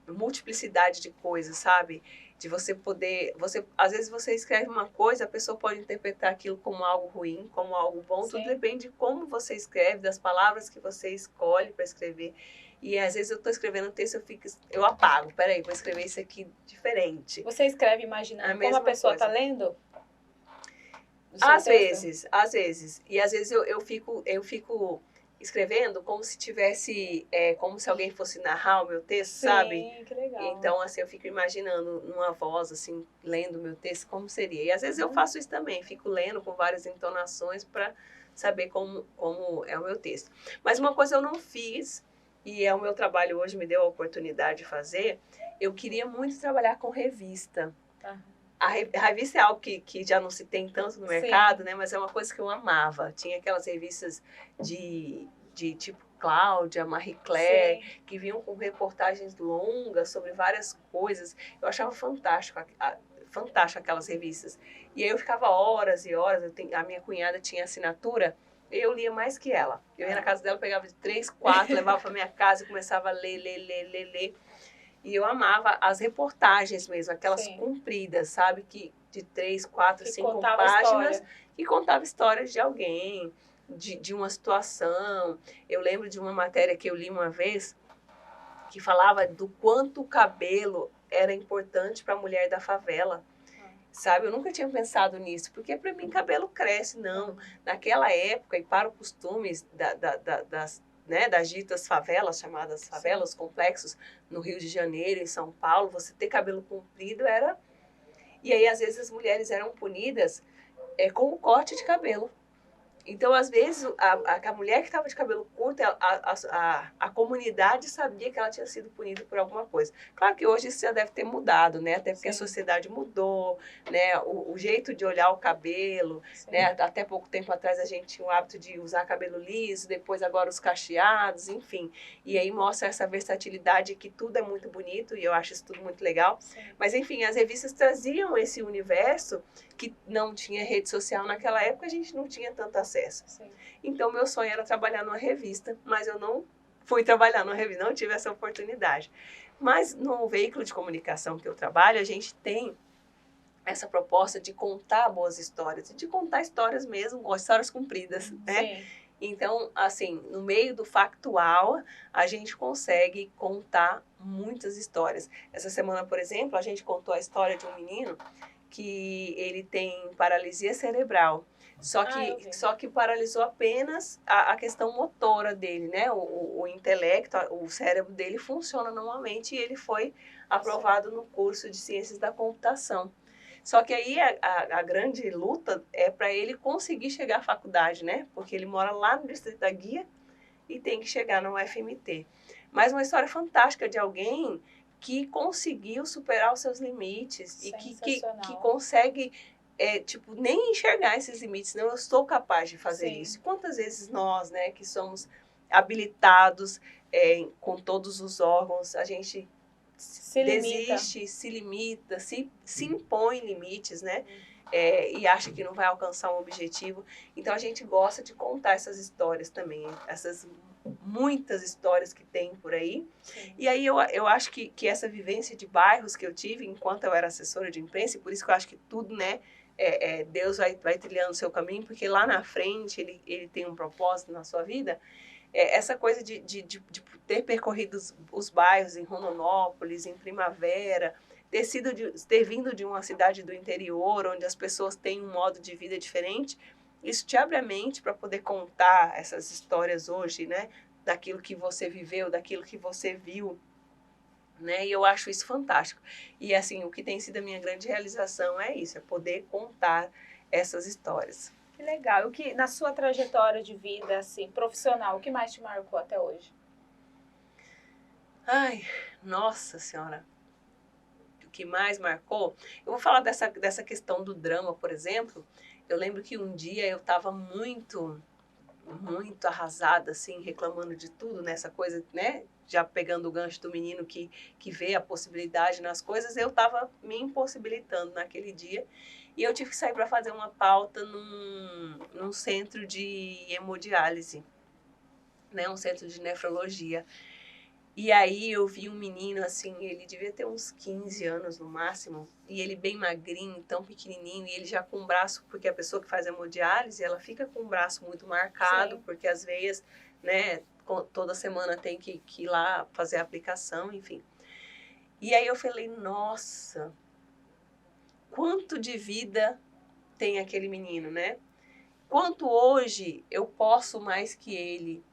multiplicidade de coisas, sabe? De você poder... às vezes você escreve uma coisa, a pessoa pode interpretar aquilo como algo ruim, como algo bom. Sim. Tudo depende de como você escreve, das palavras que você escolhe para escrever. E às vezes eu estou escrevendo um texto, eu apago. Peraí, vou escrever isso aqui diferente. Você escreve imaginando como a pessoa está lendo? Às vezes. E às vezes eu fico escrevendo como se tivesse, como se alguém fosse narrar o meu texto, sim, sabe? Sim, que legal. Então, assim, eu fico imaginando numa voz, assim, lendo o meu texto, como seria. E às vezes eu faço isso também, fico lendo com várias entonações para saber como é o meu texto. Mas uma coisa eu não fiz, e é o meu trabalho hoje, me deu a oportunidade de fazer, eu queria muito trabalhar com revista. A revista é algo que já não se tem tanto no mercado, sim, né? Mas é uma coisa que eu amava. Tinha aquelas revistas de tipo Cláudia, Marie Claire, sim, que vinham com reportagens longas sobre várias coisas. Eu achava fantástico aquelas revistas. E aí eu ficava horas e horas. A minha cunhada tinha assinatura, eu lia mais que ela. Eu ia na casa dela, pegava de 3, 4, levava para minha casa e começava a ler. E eu amava as reportagens mesmo, aquelas sim, compridas, sabe? Que de 3, 4, 5 páginas, que contava histórias de alguém, de uma situação. Eu lembro de uma matéria que eu li uma vez, que falava do quanto o cabelo era importante para a mulher da favela. Sabe? Eu nunca tinha pensado nisso, porque para mim cabelo cresce, não. Naquela época, e para os costumes das ditas favelas, chamadas favelas, sim, complexos, no Rio de Janeiro, em São Paulo, você ter cabelo comprido era... E aí, às vezes, as mulheres eram punidas com o corte de cabelo. Então, às vezes, a mulher que estava de cabelo curto, a comunidade sabia que ela tinha sido punida por alguma coisa. Claro que hoje isso já deve ter mudado, né? Até porque sim, a sociedade mudou, né? O jeito de olhar o cabelo, sim, né? Até pouco tempo atrás a gente tinha o hábito de usar cabelo liso, depois agora os cacheados, enfim. E aí mostra essa versatilidade que tudo é muito bonito e eu acho isso tudo muito legal. Sim. Mas, enfim, as revistas traziam esse universo que não tinha rede social naquela época, a gente não tinha tanto acesso. Sim. Então, meu sonho era trabalhar numa revista, mas eu não fui trabalhar numa revista, não tive essa oportunidade. Mas no veículo de comunicação que eu trabalho, a gente tem essa proposta de contar boas histórias, de contar histórias mesmo, histórias compridas, né? Sim. Então, assim, no meio do factual, a gente consegue contar muitas histórias. Essa semana, por exemplo, a gente contou a história de um menino que ele tem paralisia cerebral. Só que paralisou apenas a questão motora dele, né? O intelecto, o cérebro dele funciona normalmente e ele foi aprovado no curso de Ciências da Computação. Só que aí a grande luta é para ele conseguir chegar à faculdade, né? Porque ele mora lá no Distrito da Guia e tem que chegar no UFMT. Mas uma história fantástica de alguém que conseguiu superar os seus limites e que consegue, nem enxergar esses limites. Não, eu estou capaz de fazer sim, isso. Quantas vezes nós, né, que somos habilitados com todos os órgãos, a gente desiste, se limita, se impõe limites, né? E acha que não vai alcançar um objetivo. Então, a gente gosta de contar essas histórias também, essas muitas histórias que tem por aí. Sim. E aí eu acho que essa vivência de bairros que eu tive enquanto eu era assessora de imprensa, e por isso que eu acho que tudo, né, Deus vai trilhando o seu caminho, porque lá na frente ele tem um propósito na sua vida. Essa coisa de ter percorrido os bairros em Rondonópolis, em Primavera, ter vindo de uma cidade do interior, onde as pessoas têm um modo de vida diferente, isso te abre a mente para poder contar essas histórias hoje, né? Daquilo que você viveu, daquilo que você viu, né? E eu acho isso fantástico. E assim, o que tem sido a minha grande realização é isso, é poder contar essas histórias. Que legal. O que, na sua trajetória de vida, assim, profissional, o que mais te marcou até hoje? Ai, nossa senhora. O que mais marcou? Eu vou falar dessa questão do drama, por exemplo. Eu lembro que um dia eu estava muito arrasada, assim, reclamando de tudo nessa coisa, né? Já pegando o gancho do menino que vê a possibilidade nas coisas, eu estava me impossibilitando naquele dia. E eu tive que sair para fazer uma pauta num centro de hemodiálise, né? Um centro de nefrologia. E aí eu vi um menino, assim, ele devia ter uns 15 anos no máximo, e ele bem magrinho, tão pequenininho, e ele já com o braço, porque a pessoa que faz hemodiálise, ela fica com o braço muito marcado, Sim. porque as veias, né, toda semana tem que ir lá fazer a aplicação, enfim. E aí eu falei, nossa, quanto de vida tem aquele menino, né? Quanto hoje eu posso mais que ele?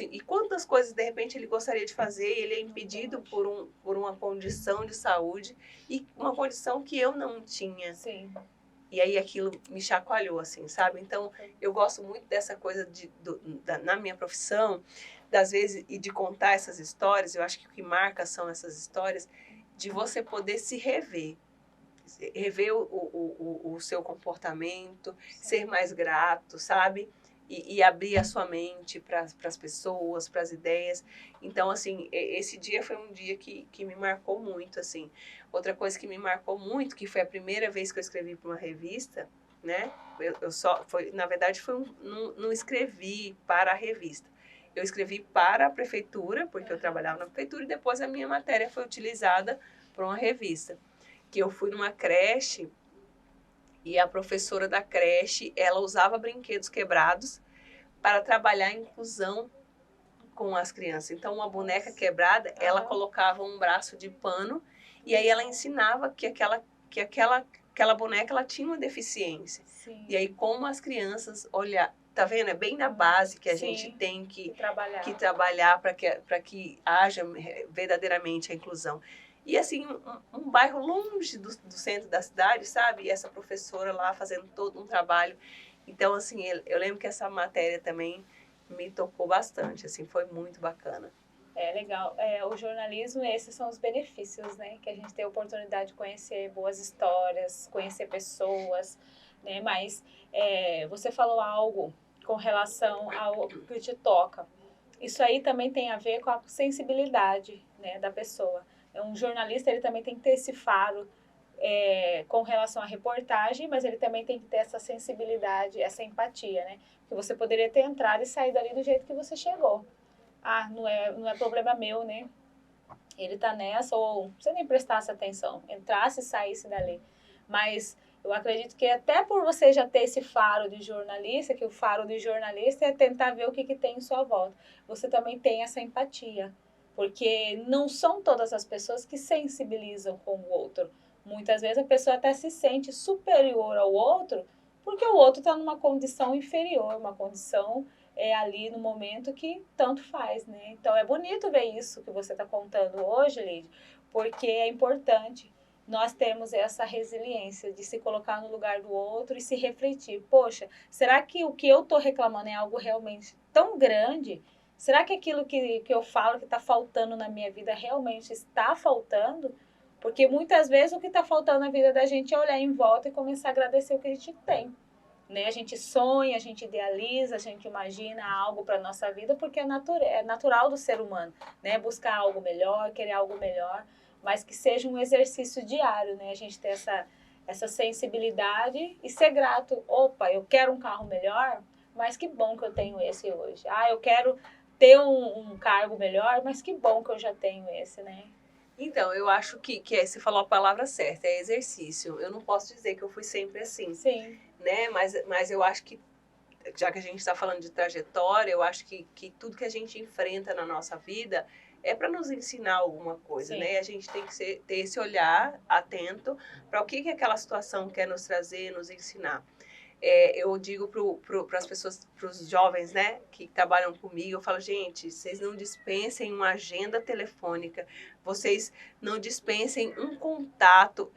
E quantas coisas, de repente, ele gostaria de fazer e ele é impedido por uma condição de saúde e uma condição que eu não tinha. Sim. E aí aquilo me chacoalhou, assim, sabe? Então, eu gosto muito dessa coisa na minha profissão, das vezes, e de contar essas histórias. Eu acho que o que marca são essas histórias de você poder se rever. Rever o seu comportamento, ser mais grato, sabe? E abrir a sua mente para as pessoas, para as ideias. Então, assim, esse dia foi um dia que me marcou muito, assim. Outra coisa que me marcou muito, que foi a primeira vez que eu escrevi para uma revista, né? Na verdade, não escrevi para a revista. Eu escrevi para a prefeitura, porque eu trabalhava na prefeitura, e depois a minha matéria foi utilizada para uma revista. Que eu fui numa creche e a professora da creche, ela usava brinquedos quebrados para trabalhar a inclusão com as crianças. Então, uma boneca quebrada, ela colocava um braço de pano e aí ela ensinava que aquela boneca ela tinha uma deficiência. Sim. E aí, como as crianças, olha, tá vendo? É bem na base que a Sim, gente tem que trabalhar para que haja verdadeiramente a inclusão. E assim, um bairro longe do centro da cidade, sabe? E essa professora lá fazendo todo um trabalho. Então, assim, eu lembro que essa matéria também me tocou bastante, assim, foi muito bacana. É legal. O jornalismo, esses são os benefícios, né? Que a gente tem a oportunidade de conhecer boas histórias, conhecer pessoas, né? Mas você falou algo com relação ao que te toca. Isso aí também tem a ver com a sensibilidade, né, da pessoa. Um jornalista, ele também tem que ter esse faro com relação à reportagem, mas ele também tem que ter essa sensibilidade, essa empatia, né? Que você poderia ter entrado e saído ali do jeito que você chegou. Ah, não é problema meu, né? Ele tá nessa, ou você nem prestasse atenção, entrasse e saísse dali. Mas eu acredito que até por você já ter esse faro de jornalista, que o faro de jornalista é tentar ver o que tem em sua volta, você também tem essa empatia. Porque não são todas as pessoas que sensibilizam com o outro. Muitas vezes a pessoa até se sente superior ao outro, porque o outro está numa condição inferior, uma condição ali no momento que tanto faz, né? Então é bonito ver isso que você está contando hoje, Lídia, porque é importante nós termos essa resiliência de se colocar no lugar do outro e se refletir. Poxa, será que o que eu estou reclamando é algo realmente tão grande? Será que aquilo que eu falo que está faltando na minha vida realmente está faltando? Porque muitas vezes o que está faltando na vida da gente é olhar em volta e começar a agradecer o que a gente tem. Né? A gente sonha, a gente idealiza, a gente imagina algo para a nossa vida, porque é natural do ser humano, né? Buscar algo melhor, querer algo melhor, mas que seja um exercício diário, né? A gente ter essa sensibilidade e ser grato. Opa, eu quero um carro melhor, mas que bom que eu tenho esse hoje. Ah, eu quero ter um cargo melhor, mas que bom que eu já tenho esse, né? Então, eu acho que você falou a palavra certa, é exercício. Eu não posso dizer que eu fui sempre assim, Sim. né? Mas eu acho que, já que a gente está falando de trajetória, eu acho que tudo que a gente enfrenta na nossa vida é para nos ensinar alguma coisa, Sim. né? E a gente tem que ter esse olhar atento para o que aquela situação quer nos trazer, nos ensinar. Eu digo para as pessoas, para os jovens, né, que trabalham comigo, eu falo, gente, vocês não dispensem uma agenda telefônica, vocês não dispensem um contato.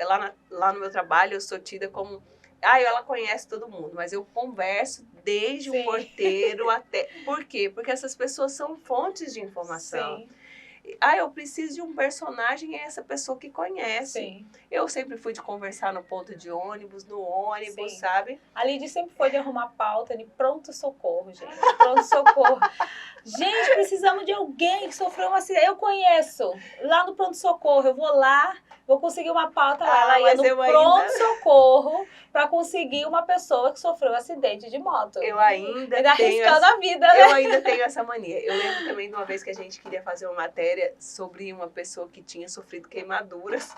Lá no meu trabalho, eu sou tida como, ela conhece todo mundo, mas eu converso desde Sim. o porteiro até... Por quê? Porque essas pessoas são fontes de informação. Sim. Eu preciso de um personagem, é essa pessoa que conhece. Sim. Eu sempre fui de conversar no ponto de ônibus, no ônibus, Sim. sabe? A Lidy sempre foi de arrumar pauta de pronto-socorro, gente. Pronto-socorro. Gente, precisamos de alguém que sofreu um acidente. Eu conheço. Lá no pronto-socorro, eu vou lá, vou conseguir uma pauta lá. Ela ia no pronto-socorro para conseguir uma pessoa que sofreu um acidente de moto. Eu ainda arriscando a vida, né? Eu ainda tenho essa mania. Eu lembro também de uma vez que a gente queria fazer uma matéria sobre uma pessoa que tinha sofrido queimaduras.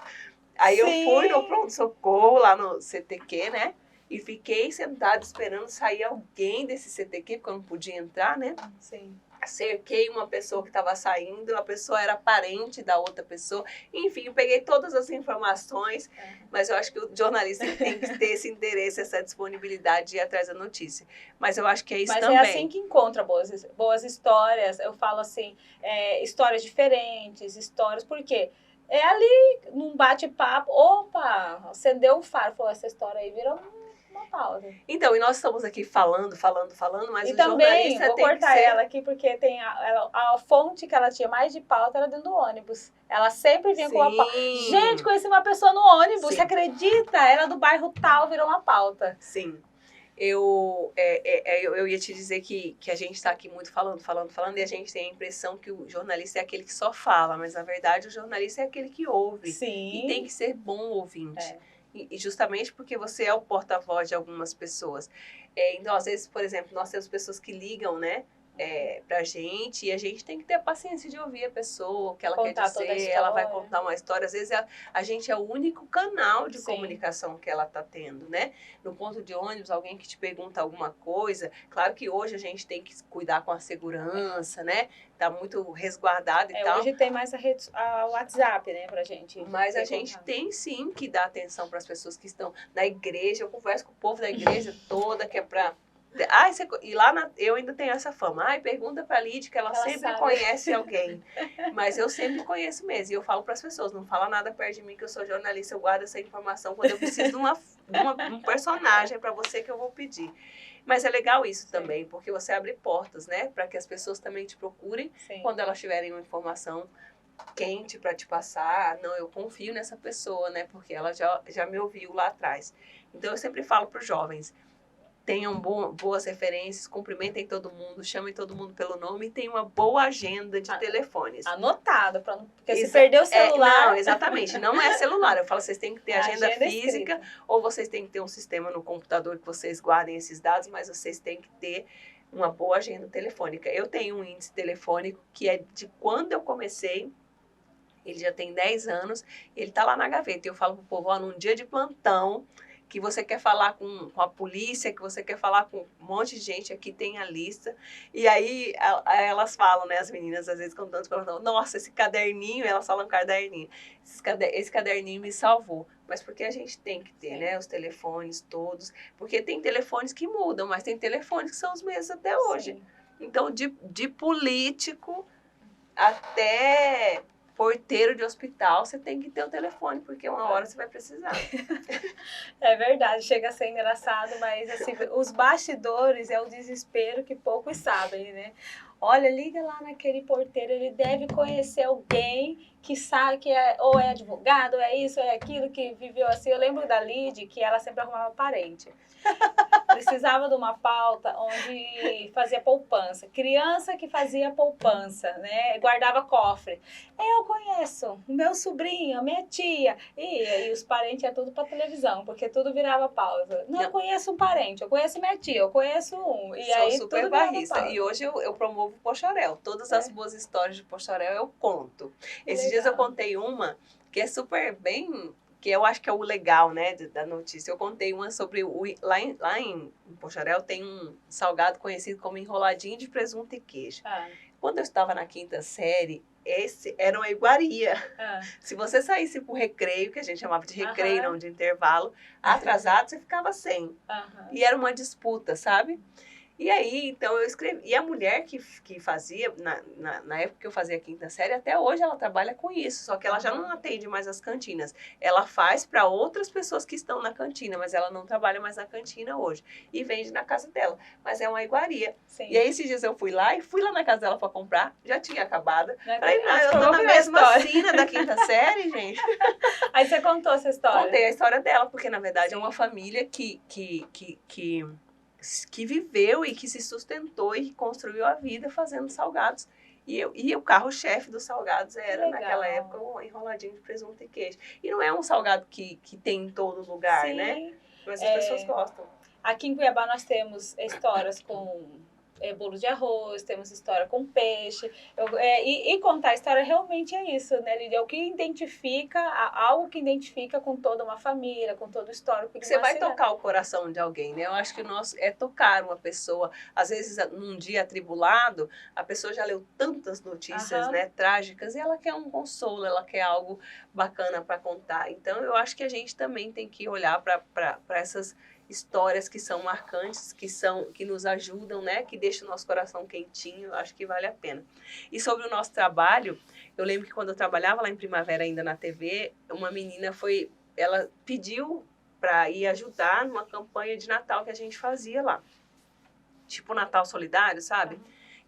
Aí Sim. eu fui no pronto-socorro, lá no CTQ, né? E fiquei sentada esperando sair alguém desse CTQ, porque eu não podia entrar, né? Sim. Cerquei uma pessoa que estava saindo, a pessoa era parente da outra pessoa. Enfim, eu peguei todas as informações, mas eu acho que o jornalista tem que ter esse interesse, essa disponibilidade de ir atrás da notícia. Mas eu acho que é isso também. Mas é assim que encontra boas histórias. Eu falo assim, histórias diferentes, histórias... Por quê? É ali, num bate-papo, opa, acendeu um faro, falou, essa história aí virou uma pausa. Então, e nós estamos aqui falando, mas e o também, jornalista vou tem cortar que ser... ela aqui, porque tem a fonte que ela tinha mais de pauta era dentro do ônibus. Ela sempre vinha com uma pauta. Gente, conheci uma pessoa no ônibus, você acredita? Era do bairro tal, virou uma pauta. Sim. Eu ia te dizer que a gente está aqui muito falando, e a gente tem a impressão que o jornalista é aquele que só fala, mas na verdade o jornalista é aquele que ouve. Sim. E tem que ser bom ouvinte. E justamente porque você é o porta-voz de algumas pessoas. Então, às vezes, por exemplo, nós temos pessoas que ligam, né? Pra gente, e a gente tem que ter a paciência de ouvir a pessoa, o que ela quer dizer, ela vai contar uma história. Às vezes a gente é o único canal de comunicação que ela está tendo, né? No ponto de ônibus, alguém que te pergunta alguma coisa, claro que hoje a gente tem que cuidar com a segurança, né? Tá muito resguardado e tal. Hoje tem mais a WhatsApp, né, pra gente. Mas a gente tem sim que dar atenção para as pessoas que estão na igreja. Eu converso com o povo da igreja toda, que é pra... e lá eu ainda tenho essa fama. Pergunta pra Lidy que ela sempre sabe. Conhece alguém. Mas eu sempre conheço mesmo. E eu falo pras pessoas, não fala nada perto de mim, que eu sou jornalista, eu guardo essa informação quando eu preciso de um personagem pra você que eu vou pedir. Mas é legal isso também, porque você abre portas, né? Para que as pessoas também te procurem quando elas tiverem uma informação quente para te passar. Não, eu confio nessa pessoa, né? Porque ela já me ouviu lá atrás. Então, eu sempre falo para os jovens, tenham boas referências, cumprimentem todo mundo, chamem todo mundo pelo nome e tenham uma boa agenda de telefones. Anotado, porque se perder o celular... não, exatamente, não é celular. Eu falo, vocês têm que ter agenda física escrita. Ou vocês têm que ter um sistema no computador que vocês guardem esses dados, mas vocês têm que ter uma boa agenda telefônica. Eu tenho um índice telefônico que é de quando eu comecei, ele já tem 10 anos, ele está lá na gaveta. E eu falo pro povo, num dia de plantão, que você quer falar com a polícia, que você quer falar com um monte de gente, aqui tem a lista. E aí elas falam, né, as meninas, às vezes, quando tanto falam, nossa, esse caderninho, elas falam caderninho, esse caderninho me salvou. Mas porque a gente tem que ter, né, os telefones todos, porque tem telefones que mudam, mas tem telefones que são os mesmos até hoje. Sim. Então, de político até... porteiro de hospital, você tem que ter o telefone, porque uma hora você vai precisar. É verdade, chega a ser engraçado, mas assim, os bastidores é o desespero que poucos sabem, né? Olha, liga lá naquele porteiro, ele deve conhecer alguém que sabe que ou é advogado, ou é isso, ou é aquilo, que viveu assim. Eu lembro da Lidy, que ela sempre arrumava parente. precisava de uma pauta onde fazia poupança. Criança que fazia poupança, né? Guardava cofre. Eu conheço o meu sobrinho, a minha tia. E aí os parentes é tudo para televisão, porque tudo virava pauta. Não, eu conheço um parente, eu conheço minha tia, eu conheço um. E Sou aí super tudo virava barrista. pauta. E hoje eu promovo o Pochorel. Todas as boas histórias de Pochorel eu conto. Esses dias eu contei uma que é super bem... Que eu acho que é o legal, né, da notícia. Eu contei uma sobre... Lá em Pochorel tem um salgado conhecido como enroladinho de presunto e queijo. Quando eu estava na 5ª série, esse era uma iguaria. Se você saísse pro recreio, que a gente chamava de recreio, não de intervalo, atrasado, você ficava sem. E era uma disputa, sabe? E aí, então, eu escrevi. E a mulher que fazia, na época que eu fazia a 5ª série, até hoje ela trabalha com isso, só que ela já não atende mais as cantinas. Ela faz para outras pessoas que estão na cantina, mas ela não trabalha mais na cantina hoje. E vende na casa dela. Mas é uma iguaria. Sim. E aí, esses dias eu fui lá na casa dela para comprar, já tinha acabado. Falei, não, eu tô na mesma sina da 5ª série, gente. Aí você contou essa história? Contei a história dela, porque na verdade é uma família que viveu e que se sustentou e construiu a vida fazendo salgados. E o carro-chefe dos salgados era, naquela época, um enroladinho de presunto e queijo. E não é um salgado que tem em todo lugar, né? Mas as pessoas gostam. Aqui em Cuiabá nós temos histórias com bolo de arroz, temos história com peixe. E contar a história realmente é isso, né, Lídia? É o que identifica, algo que identifica com toda uma família, com todo o histórico. Você vai tocar o coração de alguém, né? Eu acho que o nosso é tocar uma pessoa. Às vezes, num dia atribulado, a pessoa já leu tantas notícias, né, trágicas, e ela quer um consolo, ela quer algo bacana para contar. Então, eu acho que a gente também tem que olhar para essas histórias que são marcantes, que nos ajudam, né? Que deixam o nosso coração quentinho, eu acho que vale a pena. E sobre o nosso trabalho, eu lembro que quando eu trabalhava lá em Primavera, ainda na TV, uma menina ela pediu para ir ajudar numa campanha de Natal que a gente fazia lá. Tipo Natal Solidário, sabe?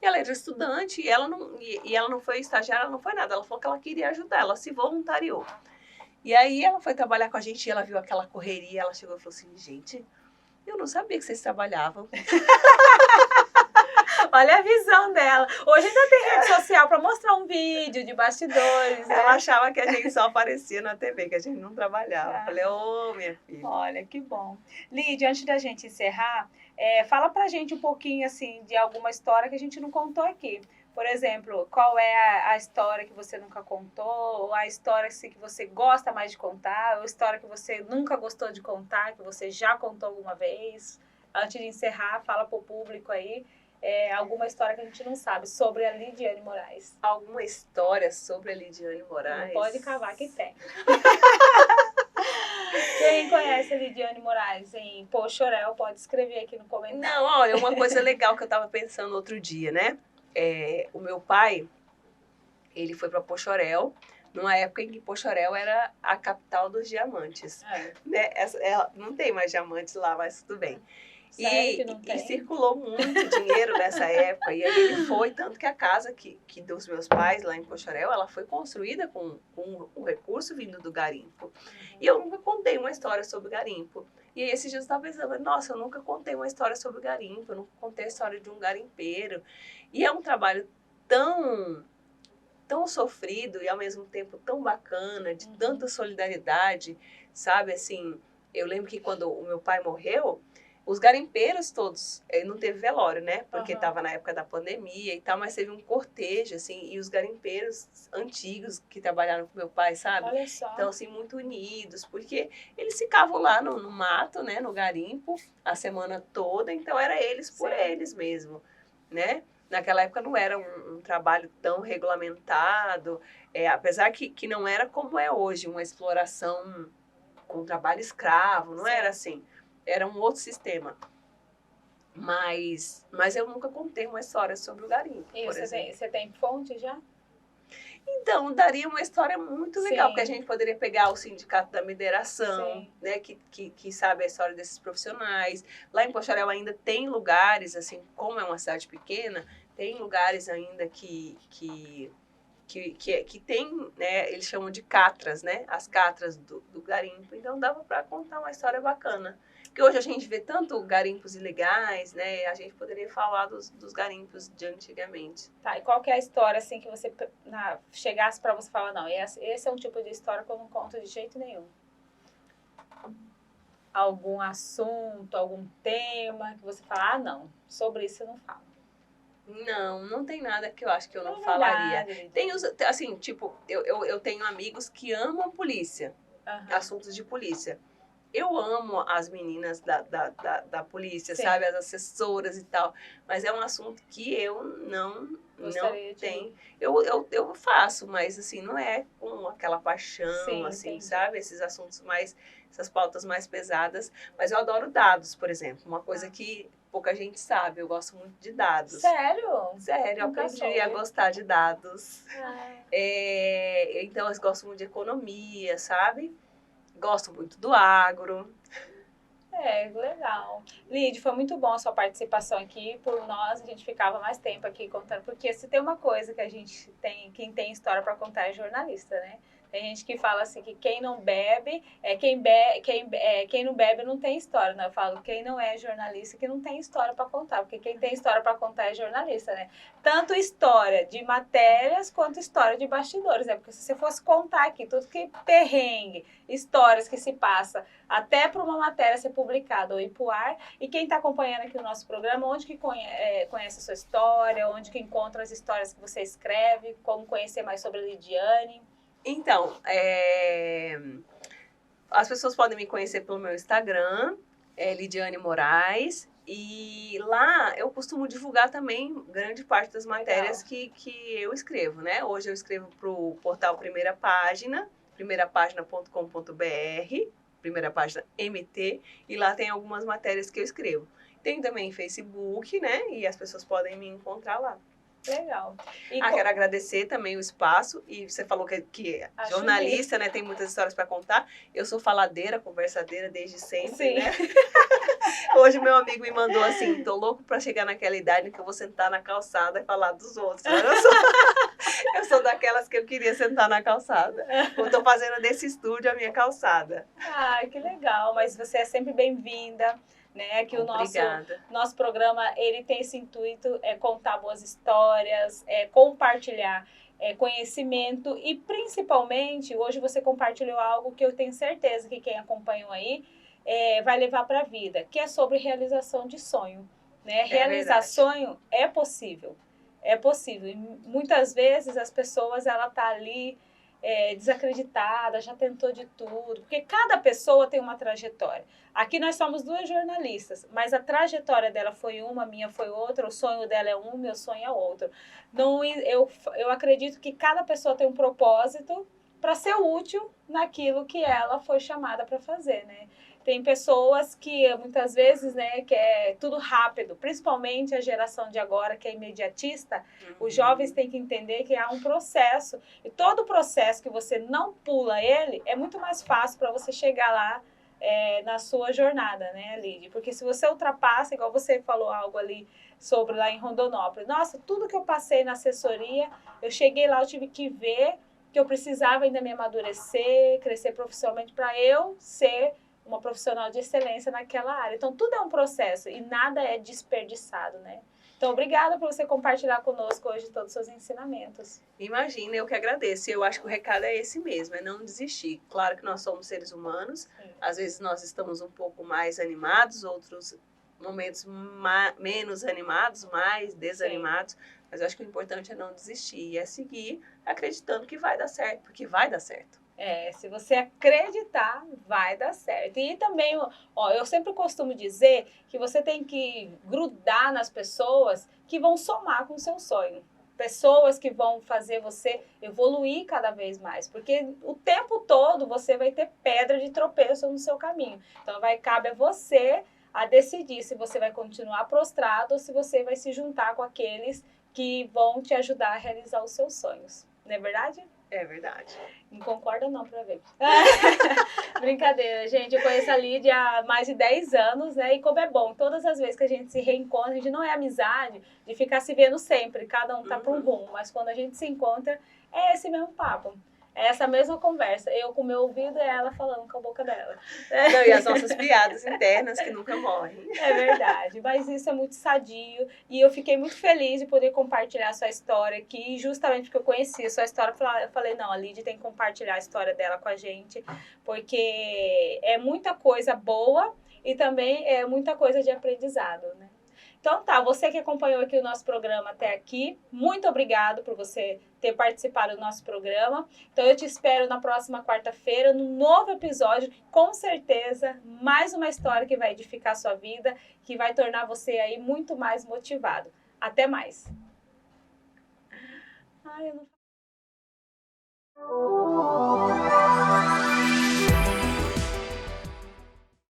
E ela era estudante e ela não foi estagiária, ela não foi nada. Ela falou que ela queria ajudar, ela se voluntariou. E aí ela foi trabalhar com a gente e ela viu aquela correria, ela chegou e falou assim, gente, eu não sabia que vocês trabalhavam. Olha a visão dela. Hoje ainda tem rede social para mostrar um vídeo de bastidores. Né? Ela achava que a gente só aparecia na TV, que a gente não trabalhava. Eu falei, minha filha. Olha, que bom. Lídia, antes da gente encerrar, fala pra gente um pouquinho, assim, de alguma história que a gente não contou aqui. Por exemplo, qual é a história que você nunca contou, ou a história assim, que você gosta mais de contar, ou a história que você nunca gostou de contar, que você já contou alguma vez. Antes de encerrar, fala pro público aí alguma história que a gente não sabe sobre a Lidiane Moraes. Alguma história sobre a Lidiane Moraes? Não pode cavar que tem. Quem conhece a Lidiane Moraes em Pochorel pode escrever aqui no comentário. Não, olha, uma coisa legal que eu estava pensando outro dia, né? O meu pai, ele foi para Pochorel, numa época em que Pochorel era a capital dos diamantes. Né? Não tem mais diamantes lá, mas tudo bem. E circulou muito dinheiro nessa época. E aí ele foi, tanto que a casa que dos meus pais lá em Pochorel, ela foi construída com o recurso vindo do garimpo. E eu nunca contei uma história sobre garimpo. E aí esses dias eu estava pensando, nossa, eu nunca contei uma história sobre garimpo, eu nunca contei a história de um garimpeiro. E é um trabalho tão sofrido e ao mesmo tempo tão bacana, de tanta solidariedade, sabe? Assim, eu lembro que quando o meu pai morreu, os garimpeiros todos, não teve velório, né? Porque estava na época da pandemia e tal, mas teve um cortejo, assim, e os garimpeiros antigos que trabalharam com meu pai, sabe? Olha só. Então, assim, muito unidos, porque eles ficavam lá no mato, né? No garimpo, a semana toda, então era eles por eles mesmo, né? Naquela época não era um trabalho tão regulamentado, apesar que não era como é hoje, uma exploração com trabalho escravo, não era assim. Era um outro sistema. Mas eu nunca contei uma história sobre o garimpo, e por exemplo. Você tem fonte já? Então, daria uma história muito legal, porque a gente poderia pegar o Sindicato da Mineração, né, que sabe a história desses profissionais. Lá em Pochorel ainda tem lugares, assim, como é uma cidade pequena, tem lugares ainda que que tem, né, eles chamam de catras, né, as catras do garimpo, então dava para contar uma história bacana. Porque hoje a gente vê tanto garimpos ilegais, né, a gente poderia falar dos garimpos de antigamente. Tá, e qual que é a história, assim, que você chegasse para você falar, não, esse é um tipo de história que eu não conto de jeito nenhum? Algum assunto, algum tema que você fala, não, sobre isso eu não falo. Não tem nada que eu acho que eu não É falaria. verdade. Tem assim, tipo, eu tenho amigos que amam a polícia, assuntos de polícia. Eu amo as meninas da polícia, Sim. sabe? As assessoras e tal. Mas é um assunto que eu não tenho. Eu faço, mas assim, não é com aquela paixão, Sim, assim, entendi. sabe? Esses assuntos mais, essas pautas mais pesadas. Mas eu adoro dados, por exemplo. Uma coisa que pouca gente sabe, eu gosto muito de dados. Sério? Sério, eu Nunca aprendi a soube. gostar de dados. Ah, Então, eu gosto muito de economia, sabe? Gosto muito do agro. legal. Lid, foi muito bom a sua participação aqui. Por nós, a gente ficava mais tempo aqui contando, porque se tem uma coisa que a gente tem, quem tem história para contar é jornalista, né? Tem gente que fala assim que quem não bebe, quem não bebe não tem história, né? Eu falo quem não é jornalista que não tem história para contar, porque quem tem história para contar é jornalista, né? Tanto história de matérias quanto história de bastidores, né? Porque se você fosse contar aqui tudo que perrengue, histórias que se passa até para uma matéria ser publicada ou ir para o ar, e quem está acompanhando aqui o nosso programa, onde que conhece a sua história, onde que encontra as histórias que você escreve, como conhecer mais sobre a Lidiane. Então, as pessoas podem me conhecer pelo meu Instagram, Lidiane Moraes, e lá eu costumo divulgar também grande parte das matérias que eu escrevo, né? Hoje eu escrevo para o portal Primeira Página, primeirapagina.com.br, Primeira Página MT, e lá tem algumas matérias que eu escrevo. Tem também Facebook, né? E as pessoas podem me encontrar lá. Legal. Quero agradecer também o espaço. E você falou que jornalista, né, tem muitas histórias para contar. Eu sou faladeira, conversadeira desde sempre, Sim. né? Hoje meu amigo me mandou assim, tô louco para chegar naquela idade que eu vou sentar na calçada e falar dos outros. Eu sou daquelas que eu queria sentar na calçada. Eu tô fazendo desse estúdio a minha calçada. Ai, que legal. Mas você é sempre bem-vinda. Né, que Obrigada. o nosso programa ele tem esse intuito, é contar boas histórias, é compartilhar conhecimento e principalmente hoje você compartilhou algo que eu tenho certeza que quem acompanhou aí vai levar para a vida, que é sobre realização de sonho, né? Realizar sonho é possível, e muitas vezes as pessoas ela tá ali desacreditada, já tentou de tudo, porque cada pessoa tem uma trajetória. Aqui nós somos duas jornalistas, mas a trajetória dela foi uma, a minha foi outra, o sonho dela é um, meu sonho é outro. Não, eu acredito que cada pessoa tem um propósito para ser útil naquilo que ela foi chamada para fazer, né? Tem pessoas que muitas vezes, né, que é tudo rápido, principalmente a geração de agora que é imediatista. Os jovens têm que entender que há um processo e todo processo que você não pula ele é muito mais fácil para você chegar lá na sua jornada, né, Lid? Porque se você ultrapassa, igual você falou algo ali sobre lá em Rondonópolis, nossa, tudo que eu passei na assessoria, eu cheguei lá, eu tive que ver que eu precisava ainda me amadurecer, crescer profissionalmente para eu ser uma profissional de excelência naquela área. Então, tudo é um processo e nada é desperdiçado, né? Então, obrigada por você compartilhar conosco hoje todos os seus ensinamentos. Imagina, eu que agradeço. Eu acho que o recado é esse mesmo, é não desistir. Claro que nós somos seres humanos, às vezes nós estamos um pouco mais animados, outros momentos menos animados, mais desanimados, mas eu acho que o importante é não desistir e é seguir acreditando que vai dar certo, porque vai dar certo. Se você acreditar, vai dar certo. E também, eu sempre costumo dizer que você tem que grudar nas pessoas que vão somar com o seu sonho. Pessoas que vão fazer você evoluir cada vez mais. Porque o tempo todo você vai ter pedra de tropeço no seu caminho. Então, cabe a você a decidir se você vai continuar prostrado ou se você vai se juntar com aqueles que vão te ajudar a realizar os seus sonhos. Não é verdade? É verdade. Não concorda não, pra ver. Brincadeira, gente. Eu conheço a Lídia há mais de 10 anos, né? E como é bom, todas as vezes que a gente se reencontra, a gente não é amizade de ficar se vendo sempre, cada um tá para um rumo, mas quando a gente se encontra, é esse mesmo papo. É essa mesma conversa. Eu com o meu ouvido e ela falando com a boca dela. Não, e as nossas piadas internas que nunca morrem. É verdade, mas isso é muito sadio e eu fiquei muito feliz de poder compartilhar a sua história aqui, justamente porque eu conheci a sua história, eu falei, não, a Lídia tem que compartilhar a história dela com a gente, porque é muita coisa boa e também é muita coisa de aprendizado, né? Então tá, você que acompanhou aqui o nosso programa até aqui, muito obrigado por você ter participado do nosso programa. Então eu te espero na próxima quarta-feira, num novo episódio, que com certeza mais uma história que vai edificar a sua vida, que vai tornar você aí muito mais motivado. Até mais. Ai, eu não...